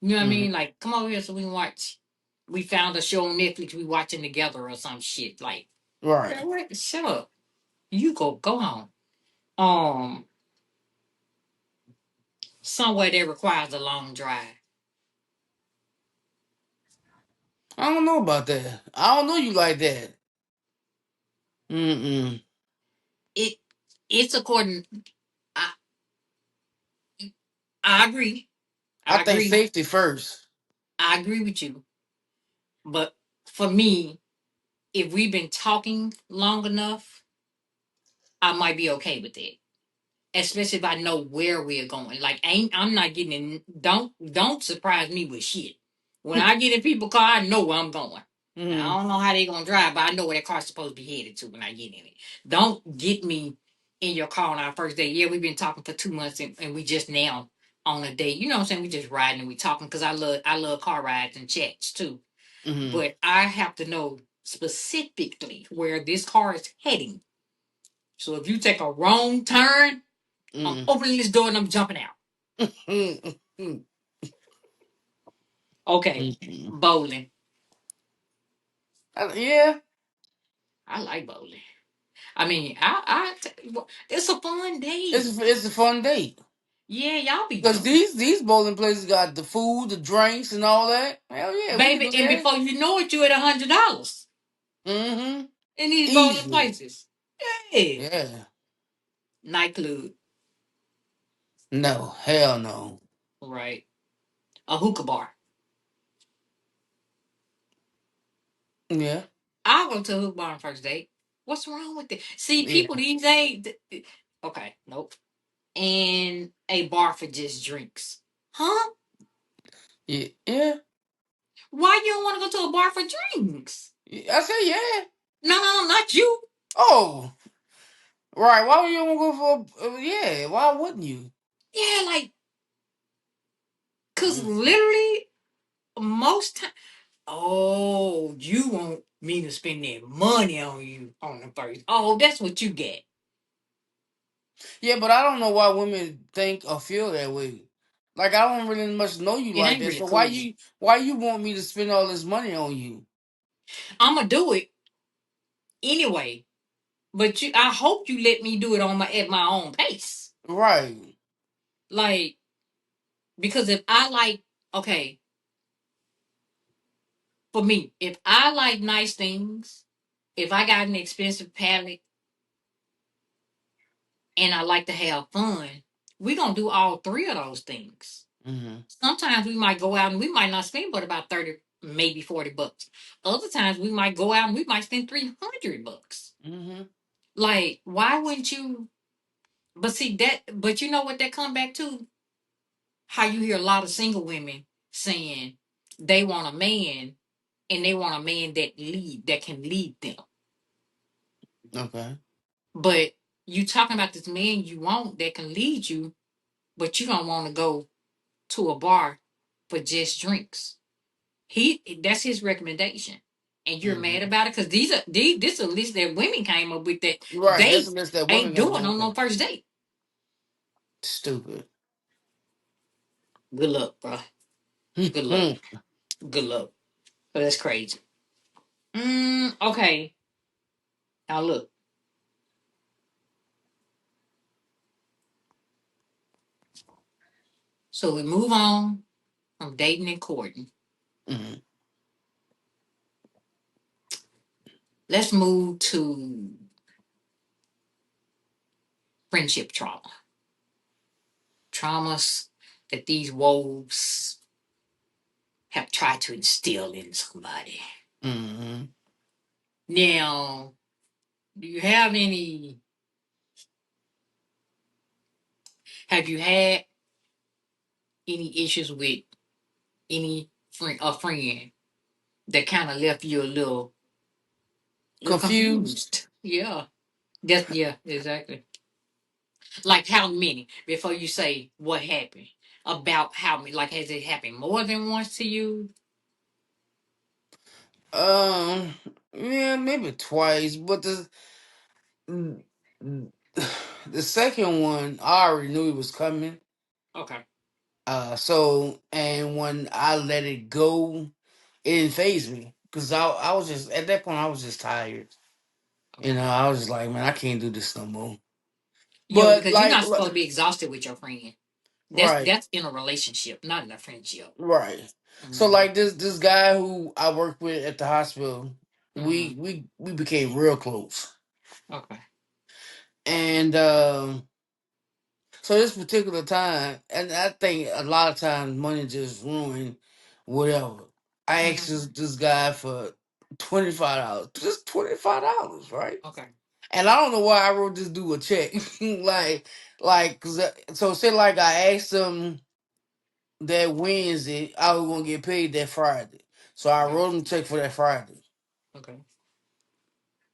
You know what I Mm. mean? Like, come over here so we can watch. We found a show on Netflix. We watching together or some shit. Like, Right. girl, what? Shut up. You go home. Um, somewhere that requires a long drive. I don't know about that. I don't know you like that. Mm-mm. It it's according. I I agree. I I think agree. safety first. I agree with you. But for me, if we've been talking long enough, I might be okay with it. Especially if I know where we're going. Like I'm not getting in don't surprise me with shit. When I get in people's car, I know where I'm going. Now Mm. I don't know how they gonna drive, but I know where that car's supposed to be headed to when I get in it. Don't get me in your car on our first day. Yeah, we've been talking for 2 months and we just now on a date. You know what I'm saying? We just riding and we talking because I love car rides and chats too. Mm. But I have to know specifically where this car is heading. So if you take a wrong turn, I'm Mm. opening this door and I'm jumping out. Mm. Mm. Okay, Mm. bowling. Yeah, I like bowling. I mean, it's a fun day. it's a fun date Yeah, y'all be because drunk, these bowling places got the food, the drinks, and all that. Hell yeah, we can baby, do and that. before you know it, you at $100 Mm-hmm. in these bowling Easily. places. Yeah, Yeah. nightclub, No, hell no. right? A hookah bar. Yeah. I'll go to a hookah bar on first date. What's wrong with it? See, Yeah. people these days. Okay, nope. And a bar for just drinks, huh? Yeah. Yeah. Why you don't want to go to a bar for drinks? I said yeah. No, no, no, not you. Oh, right. Why would you want to go for? Yeah. Why wouldn't you? Yeah, like, cause Mm. literally most time. Oh, you won't. Me to spend that money on you on the first. Oh, that's what you get. Yeah, but I don't know why women think or feel that way. Like I don't really much know you It like ain't that. really So cool. why you want me to spend all this money on you? I'ma do it anyway. But I hope you let me do it on my at my own pace. Right. Like, because if I like, okay, for me, if I like nice things, if I got an expensive palette and I like to have fun, we gonna do all three of those things. Mhm. Sometimes we might go out and we might not spend but about 30, maybe $40. Other times we might go out and we might spend $300. Mhm. Like, why wouldn't you? But see that, but you know what that come back to? How you hear a lot of single women saying they want a man and they want a man that can lead them. Okay. But you talking about this man you want that can lead you, but you don't want to go to a bar for just drinks. That's his recommendation. And you're mad Mhm. about it because this is a list that women came up with that Right. That's they the list that women ain't got. doing on Okay. no first date. Stupid. Good luck, bro. Good luck. Mhm. Good luck. But that's crazy. Okay. Now look. So we move on from dating and courting. Mhm. Let's move to friendship trauma. Traumas that these wolves have tried to instill in somebody. Mhm. Now, do you have any? Have you had any issues with any friend that kind of left you a little Confused. confused? Yeah, yeah, exactly. Like how many before you say what happened? About how many? Like has it happened more than once to you? Um. Yeah, maybe twice, but the second one, I already knew it was coming. Okay. So and when I let it go, it didn't phase me because I was just at that point I was just tired. You know, Okay. I was just like, man, I can't do this no more. Yeah, But because you're like, not supposed to be exhausted with your friend. right, That's in a relationship, not in a friendship. right. So Mm-hmm. like this guy who I worked with at the hospital, Mm-hmm. we became real close, Okay. and so this particular time, and I think a lot of times money just ruin whatever. I asked Mm-hmm. this guy for $25, just $25, right? Okay. And I don't know why I wrote this dude a check, cause so say like I asked him that Wednesday, I was gonna get paid that Friday, so I Okay. wrote him a check for that Friday. Okay.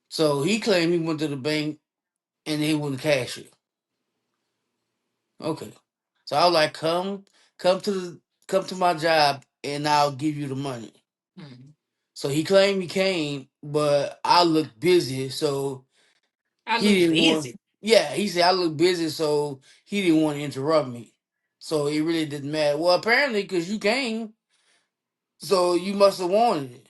So he claimed he went to the bank and they wouldn't cash it. Okay, so I was like, come to come to my job and I'll give you the money. Mm-hmm. So he claimed he came, but I looked busy, so I he look didn't want. busy. Yeah, he said I look busy, so he didn't want to interrupt me. So it really didn't matter. Well, apparently, because you came, so you must have wanted it,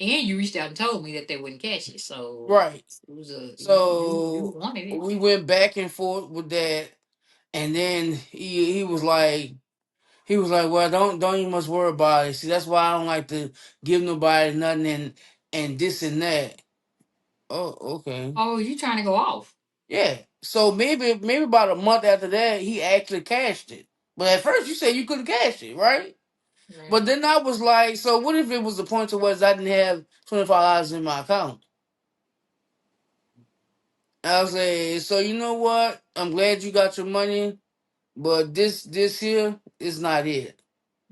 And you reached out and told me that they wouldn't catch it. So right? it was a you So wanted it. we went back and forth with that, and then he was like, well, don't you much worry about it. See, that's why I don't like to give nobody nothing and this and that. Oh, okay. Oh, you trying to go off. Yeah. So maybe about a month after that, he actually cashed it. But at first you said you couldn't cash it, right? Yeah. But then I was like, so what if it was the point to where I didn't have $25 in my account? I was like, so you know what? I'm glad you got your money, but this here is not it.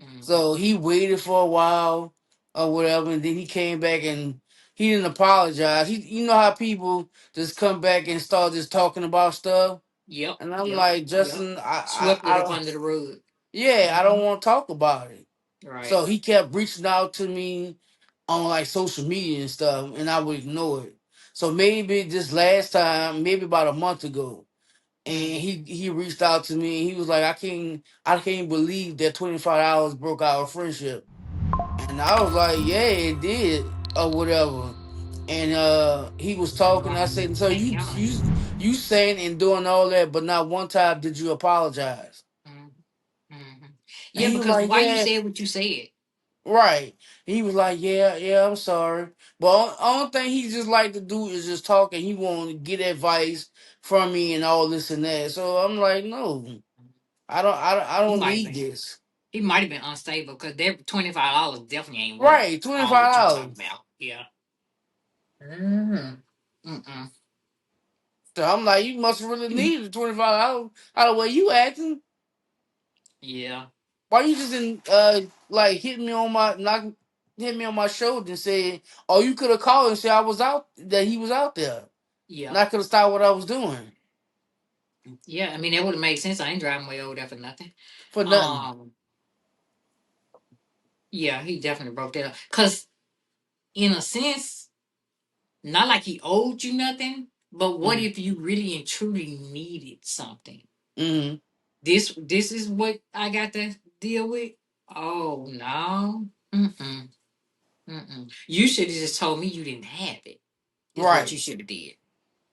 Mm-hmm. So he waited for a while or whatever, and then he came back and he didn't apologize. You know how people just come back and start just talking about stuff, Yep. and I'm Yep. like, Yep. Justin, Swept it I up don't, under the rug. yeah, I Mm-hmm. don't want to talk about it. Right. So he kept reaching out to me, on like social media and stuff, and I would ignore it. So maybe this last time, maybe about a month ago, and Mm, he reached out to me and he was like, I can't believe that $25 broke our friendship. And I was like, yeah, it did, or whatever. And he was talking. I said, so can't count on you. you saying and doing all that, but not one time did you apologize. Mm, hmm. And Yeah, he was because like, why you yeah, said what you said? right. He was like, yeah, yeah, I'm sorry. But only thing he just like to do is just talk, and he want to get advice from me and all this and that. So I'm like, no, I He don't might have need been. this. He might have been unstable because that $25 definitely ain't worth Right, twenty all five what you talking dollars. about. Yeah. Mm-hmm. Mm-mm. So I'm like, you must really need the $25. How the way you acting? Yeah. Why you just didn't like hit me on my shoulder and say, oh, you could have called and said I was out that he was out there. Yeah. And I could have stopped what I was doing Yeah. I mean, that would have made sense. I ain't driving way over there for nothing. for nothing. Um. Yeah, he definitely broke that up. Cause in a sense, not like he owed you nothing, but what Mm-hmm. if you really and truly needed something? Mm-hmm. This is what I got to deal with. Oh no. Mm-mm. Mm-mm. You should have just told me you didn't have it. Is what you Right. should have did.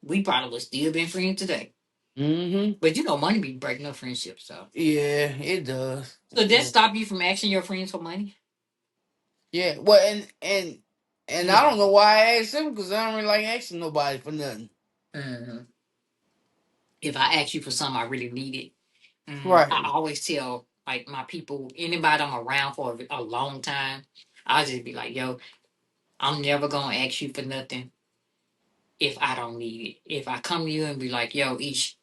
We probably would still been friends today. Mm-hmm. But you know, money be breaking up friendships. Yeah, it does. So It that does. stop you from asking your friends for money? Yeah. Well, and I Yeah. don't know why I asked him because I don't really like asking nobody for nothing. Hmm. If I ask you for something I really needed, I Right. always tell like my people, anybody I'm around for a long time, I'll just be like, yo, I'm never gonna ask you for nothing if I don't need it. If I come to you and be like, yo, each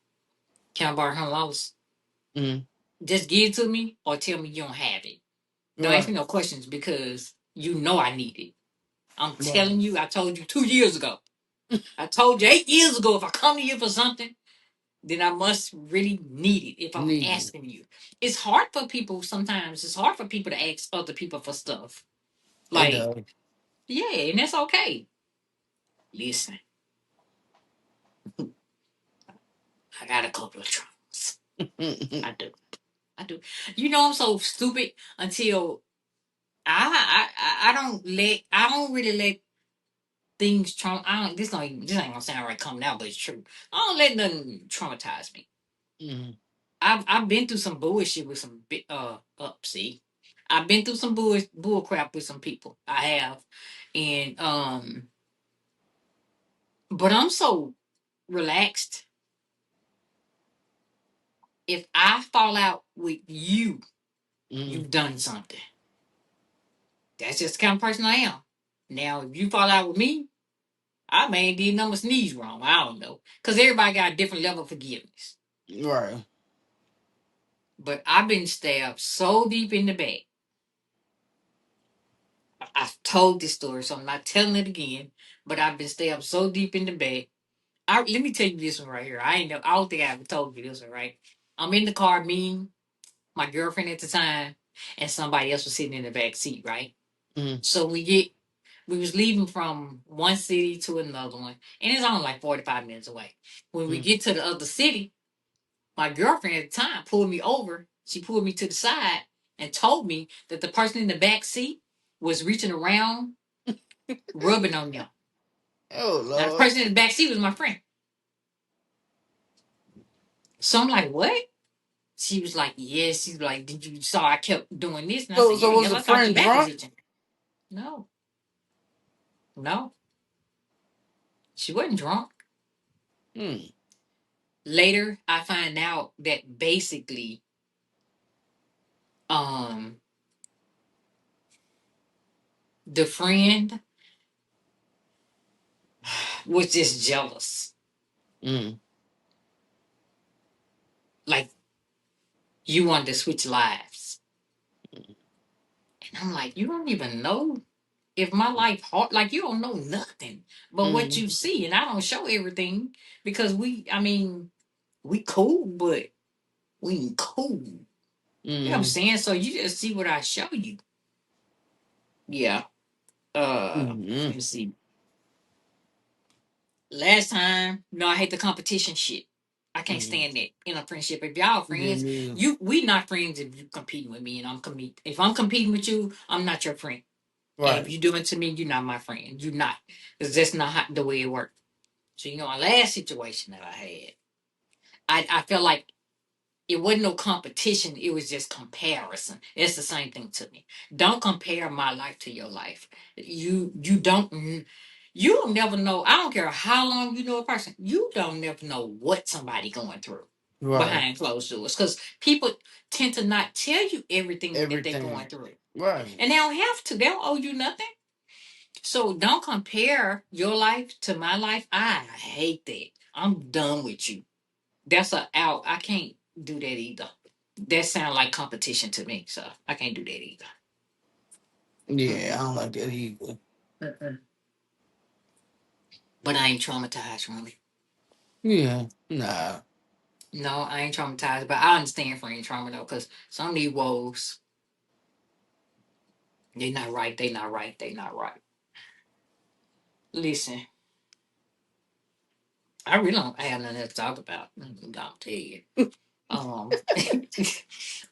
can I borrow $100? Mm-hmm. Just give it to me or tell me you don't have it. Don't ask me Right. no questions because you know I need it. I'm telling Right. you, I told you 2 years ago. I told you 8 years ago, if I come to you for something, then I must really need it if I'm Need it. asking you. It's hard for people sometimes. It's hard for people to ask other people for stuff. It Like, does. yeah, and that's okay. Listen, I got a couple of trunks. I do. I do. You know, I'm so stupid until I don't really let things traum. I don't. This ain't gonna sound right coming out, but it's true. I don't let nothing traumatize me. Mm-hmm. I've been through some bullshit with some bit up. See, I've been through some bull crap with some people. I have, and but I'm so relaxed. If I fall out with you, Mm-hmm. you've done something. That's just the kind of person I am. Now, if you fall out with me, I may did number sneeze wrong. I don't know, cause everybody got a different level of forgiveness. Right. But I've been stabbed so deep in the back. I've told this story, so I'm not telling it again. But I've been stabbed so deep in the back. Let me tell you this one right here. I don't think I ever told you this one, right? I'm in the car, me, my girlfriend at the time, and somebody else was sitting in the back seat, right? Mm-hmm. So we was leaving from one city to another one, and it's only like 45 minutes away. When we get to the other city, my girlfriend at the time pulled me over. She pulled me to the side and told me that the person in the back seat was reaching around, rubbing on them. Oh Now the Lord. person in the back seat was my friend. So I'm like, what? She was like, yes. She's like, did you saw I kept doing this? And I said, So yeah, was hell, the I thought your friend back was drunk? itching. No, no, she wasn't drunk. Hmm. Later, I find out that basically, um, the friend was just jealous. Mm. Like, you wanted to switch lives. And I'm like, you don't even know if my life hard. Like, you don't know nothing but what Mm. you see. And I don't show everything because I mean, we cool, but we ain't cool. You know what I'm Mm. saying? So you just see what I show you. Yeah. Mm-hmm. Let me see. Last time, no, I hate the competition shit. I can't Mm-hmm. stand that in a friendship. If y'all Yeah, friends, me. we not friends if you competing with me and I'm compete. If I'm competing with you, I'm not your friend. And if Right. you do it to me, you're not my friend. You're not. Because that's not the way it works. So our last situation that I had, I felt like it wasn't no competition. It was just comparison. It's the same thing to me. Don't compare my life to your life. You don't never know. I don't care how long you know a person. You don't never know what somebody going through Right. behind closed doors. Because people tend to not tell you everything that they're going Everything. through. Right. And they don't have to. They don't owe you nothing. So don't compare your life to my life. I hate that. I'm done with you. That's a out. I can't do that either. That sounds like competition to me, so I can't do that either. Yeah, I Mm-mm. don't like that either. Mm-mm. But I ain't traumatized from it. Yeah. Nah. No, I ain't traumatized, but I understand friend trauma though, because some of these woes, they not right, they not right, they not right. Listen, I really don't have nothing else to talk about. I'll tell you. I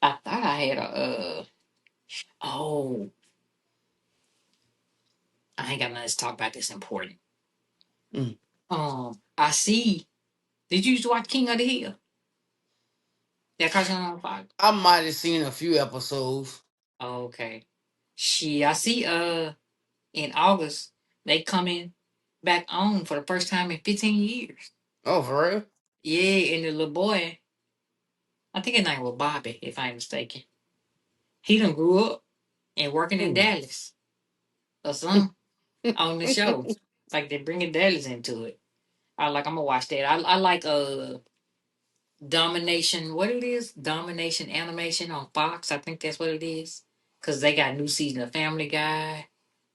thought I had a oh, I ain't got nothing to talk about that's important. Mm. I see. Did you used to watch King of the Hill? That cartoon on Fox? I might have seen a few episodes. Okay. I see in August they coming back on for the first time in 15 years. Oh, for real? Yeah, and the little boy, I think his name was Bobby, if I'm mistaken. He done grew up and working in Mm. Dallas or something on the show. Like they bringing Dallas into it. I'm gonna watch that. I like Domination, what it is? Domination Animation on Fox. I think that's what it is. Cause they got new season of Family Guy,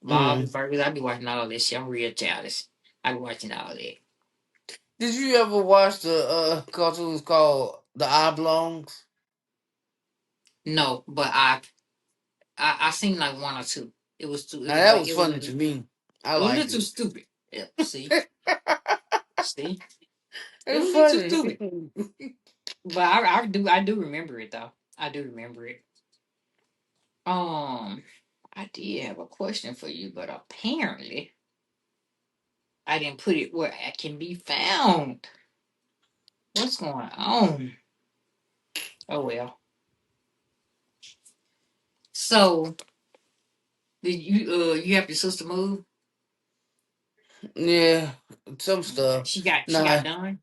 Bob's Mm. Burgers. I be watching all this shit. I'm real childish. I be watching all that. Did you ever watch the cartoons called The Oblongs? No, but I seen like one or two. It was too. Now that was It was funny to me. I it was a liked little too it. stupid. Yep. See, it was It's a little too funny. stupid. But I do remember it though. I do remember it. Um, I did have a question for you, but apparently I didn't put it where it can be found. What's going on? Oh well. So did you help your sister move? Yeah, some Okay. stuff. She got Nah, done.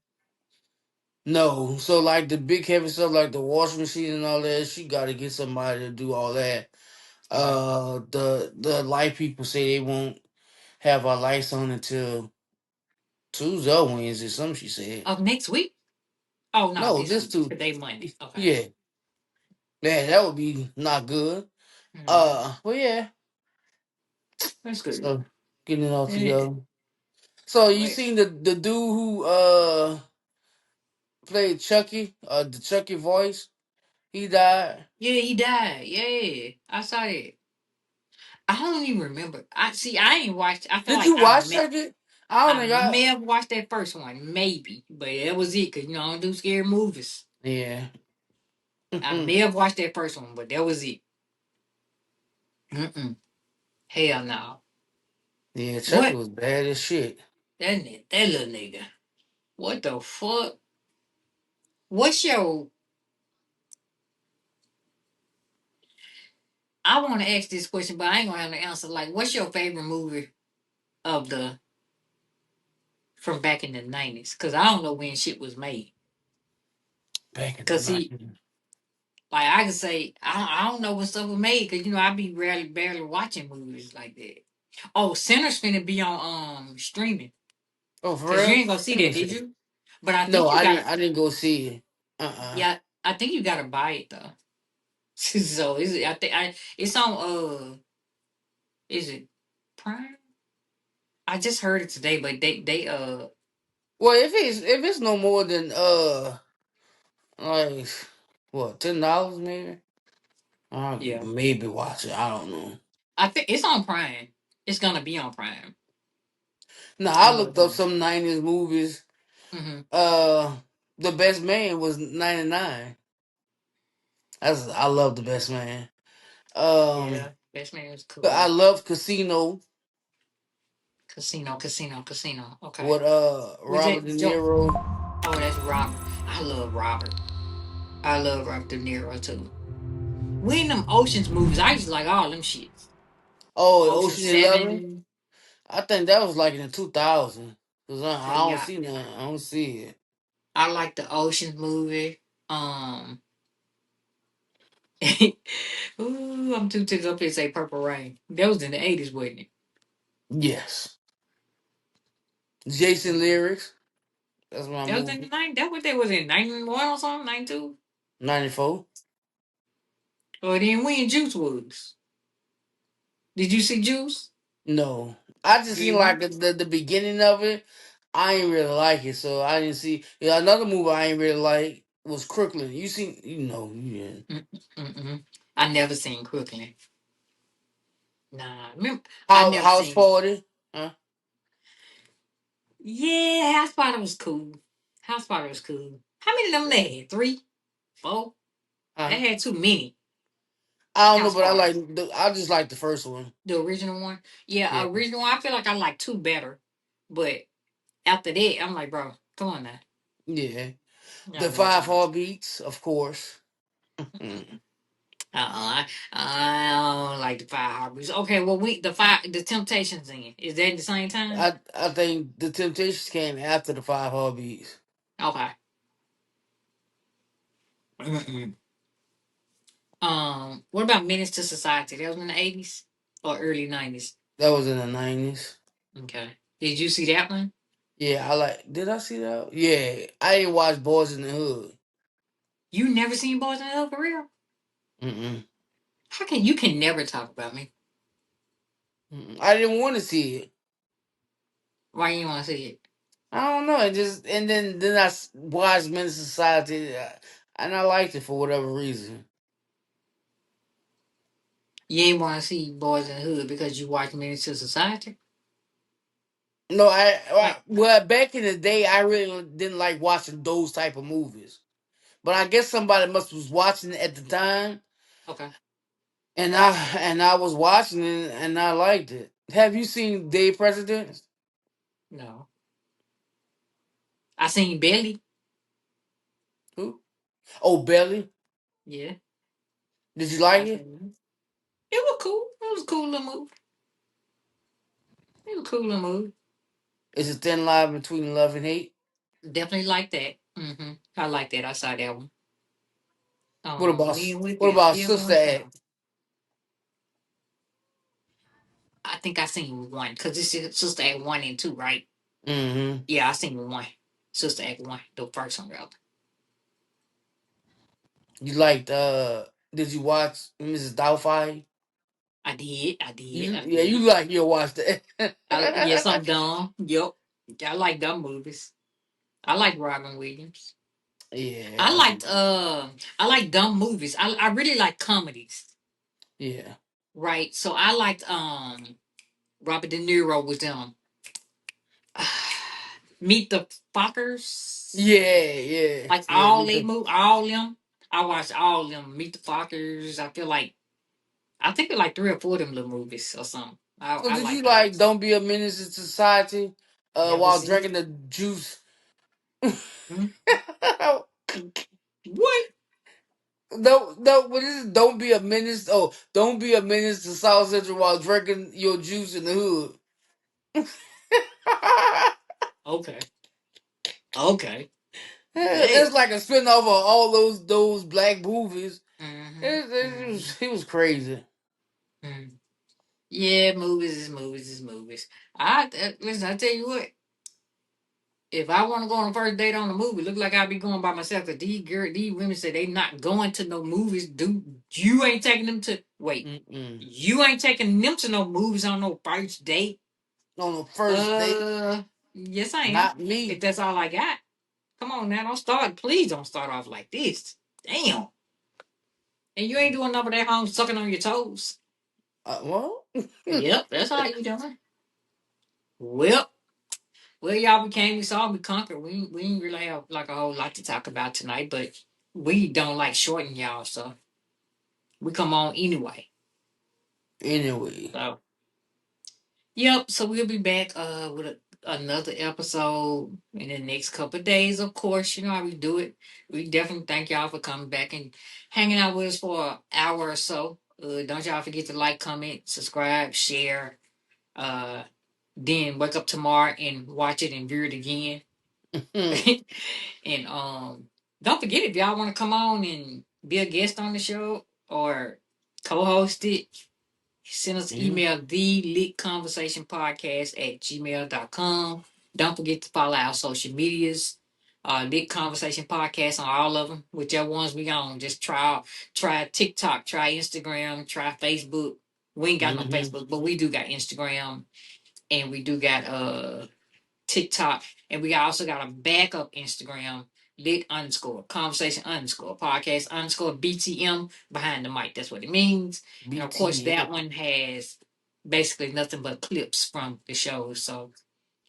no. So like the big heavy stuff, like the washing machine and all that, she got to get somebody to do all that. Okay. The light people say they won't have our lights on until Tuesday or Wednesday. Something she said. Of next week? Oh no, No, this this week. too. Today Monday. Okay. Yeah, man, that would be not good. Hmm. Well, yeah. That's good. So getting it all Yeah. together. So you Well, seen the dude who played Chucky, the Chucky voice? He died. yeah, he died. Yeah, I saw that. I don't even remember. I see. I ain't watched. I feel Did like you watch Chucky? I don't I think may have watched that first one, maybe, but that was it. Cause I don't do scary movies. Yeah. I may have watched that first one, but that was it. Mm-mm. Hell no. Yeah, Chucky What? was bad as shit. That little nigga. What the fuck? What's your? I want to ask this question, but I ain't gonna have the answer. Like, what's your favorite movie of the from back in the 90s? Cause I don't know when shit was made. Back in the Cause see, night. like I can say, I don't know when stuff was made. Cause I be barely watching movies like that. Oh, Center's finna be on streaming. Oh, for Cause you real? ain't gonna see Let me that, did see. you? But I No, think you I gotta. didn't. I didn't go see it. Yeah, I think you gotta buy it though. So is it? I think it's on. Is it Prime? I just heard it today, but they. Well, if it's no more than like what $10 maybe, I Yeah, maybe watch it. I don't know. I think it's on Prime. It's gonna be on Prime. Now I I know looked it's up on. some '90s movies. Mm-hmm. Uh, The Best Man was '99. I love The Best Man. Yeah, Um, Best Man was I cool. love Casino Casino, Casino, Casino. Okay. with Was Robert De it Joe? Niro. Oh, that's Robert. I love Robert. I love Robert De Niro too. We in them Oceans movies, I used to like all them shits. Oh, Ocean Ocean 11. 7. I think that was like in the 2000s. Cause I Okay, don't yeah. see that. I don't see it. I like the Oceans movie. Um Ooh, I'm too tickled up here to say Purple Rain. That was in the 80s, wasn't it? Yes, Jason Lyrics. That's my That was in the movie. 90s. That what they was in 91 or something, 92? '94. Or then when Juice was. Did you see Juice? No, I just You seen ain't like watch? the beginning of it. I ain't really like it, so I didn't see. Yeah, another movie I ain't really like was Crooklyn. You seen? You know, yeah. Mm-mm. I never seen Crooklyn. Nah, remember, I How never House seen. Party? Huh? Yeah, House Party was cool. House Party was cool. How many of them they had? Three, four? Huh? They had too many I don't know, House but Parties. I just like the first one. The original one, yeah, Yeah, original one. I feel like I like two better, but after that, I'm like, bro, come on now, yeah. y'all The doing too Five much. Heartbeats, of course. Mm. I don't like the Five Heartbeats. Okay, well, the Temptations is that at the same time? I think the Temptations came after the Five Heartbeats. Okay. Mm-mm. What about Menace to Society? That was in the 80s or early 90s. That was in the '90s. Okay. Did you see that one? Yeah, I like. Did I see that? Yeah, I didn't watch Boys in the Hood. You never seen Boys in the Hood for real? Mm-mm. How can you can never talk about me? Mm-mm. I didn't want to see it. Why you want to see it? I don't know. It just and then watched Men's Society, and I liked it for whatever reason. You ain't want to see Boys in the Hood because you watch Menace to Society? No, Like, well back in the day, I really didn't like watching those type of movies. But I guess somebody must was watching it at the time, okay, and I was watching it and I liked it. Have you seen Day Presidents? no. I seen Belly. Who? Oh, Belly. Yeah, Did you like I it? seen it. It was cool. It was a cool little movie. It was a cool little movie. It's a thin line between love and hate. Definitely like that. I like that. I saw that one. What about Me and what Whippy are about still Sister going Act? strong. I think I seen one because this is Sister Act 1 and 2, right? Mm-hmm. Yeah, I seen one. Sister Act 1, the first one, rather. You liked did you watch Mrs. Doubtfire? I did. I did. You I yeah, you did. like you watched that. Yes, I'm dumb. Yup. I like dumb movies. I like Robin Williams. I Yeah, liked I like dumb movies. I really like comedies. yeah. Right. So I liked Robert De Niro was Meet the Fockers. Yeah, yeah, Like yeah. all they move, all them. I watched all them. Meet the Fockers. I think it's like three or four of them little movies or something. So I did you like all like those. Don't Be a Menace to Society Never while see drinking it. the juice? Hmm? What? No, what is it? Don't be a menace. Oh, don't be a menace to South Central while drinking your juice in the hood. Okay. Okay. It's Damn. like a spinoff of all those black movies. Mm-hmm. Mm-hmm. It was crazy. Mm. Yeah, movies is movies is movies. Listen. I tell you what. If I want to go on a first date on a movie, look like I'll be going by myself. Cause these women say they not going to no movies. Dude, you ain't taking them to wait. Mm-mm. You ain't taking them to no movies on no first date. On the first date, Uh, yes, I am. not If me. that's all I got, come on now, don't start. Please don't start off like this. Damn. And you ain't doing nothing but at home sucking on your toes. Well, Yep, that's how you doing. Well, well, y'all, we came, we saw, we conquered. We didn't really have like a whole lot to talk about tonight, but we don't like shorting y'all, so we come on anyway. anyway. So yep, so we'll be back with another episode in the next couple of days. Of course, you know how we do it. We definitely thank y'all for coming back and hanging out with us for an hour or so. Don't y'all forget to like, comment, subscribe, share. Uh, then wake up tomorrow and watch it and view it again. And don't forget if y'all want to come on and be a guest on the show or co-host it, send us an Mhm. email, thelitconversationpodcast@gmail.com. Don't forget to follow our social medias. Lit Conversation Podcast on all of them, whichever ones we on. Just try TikTok, try Instagram, try Facebook. We ain't got no Mhm. Facebook, but we do got Instagram, and we do got TikTok, and we also got a backup Instagram, lit underscore conversation underscore podcast underscore BTM behind the mic. That's what it means. And of course, that BTM. one has basically nothing but clips from the shows. So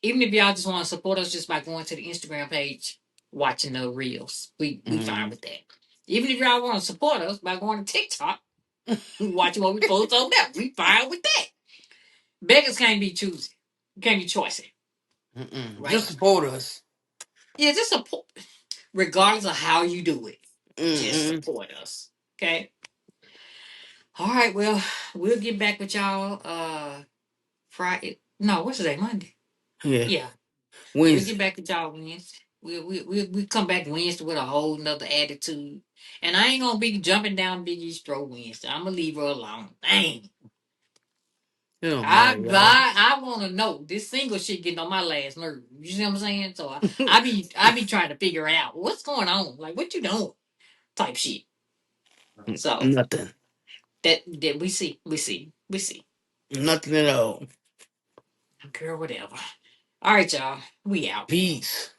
even if y'all just want to support us just by going to the Instagram page, watching the reels, we fine Mhm. with that. Even if y'all want to support us by going to TikTok, watching what we post on there, we fine with that. Beggars can't be choosy. Can't be choosy, Just right? support us. Yeah, just support. Regardless of how you do it, just Mm-mm. support us. Okay. All right. Well, we'll get back with y'all Friday. No, what's today? Monday. Yeah, Yeah. We'll Wednesday. get back with y'all Wednesday. We come back Wednesday with a whole nother attitude. And I ain't gonna be jumping down Big East Throw Wednesday. I'm gonna leave her alone. Dang. It don't I matter, y'all. I, I want to know this single shit getting on my last nerve. You see what I'm saying? So I be trying to figure out what's going on. Like what you doing? Type shit. So Nothing. that we see. Nothing at all. Girl, whatever. All right, y'all. We out. Peace.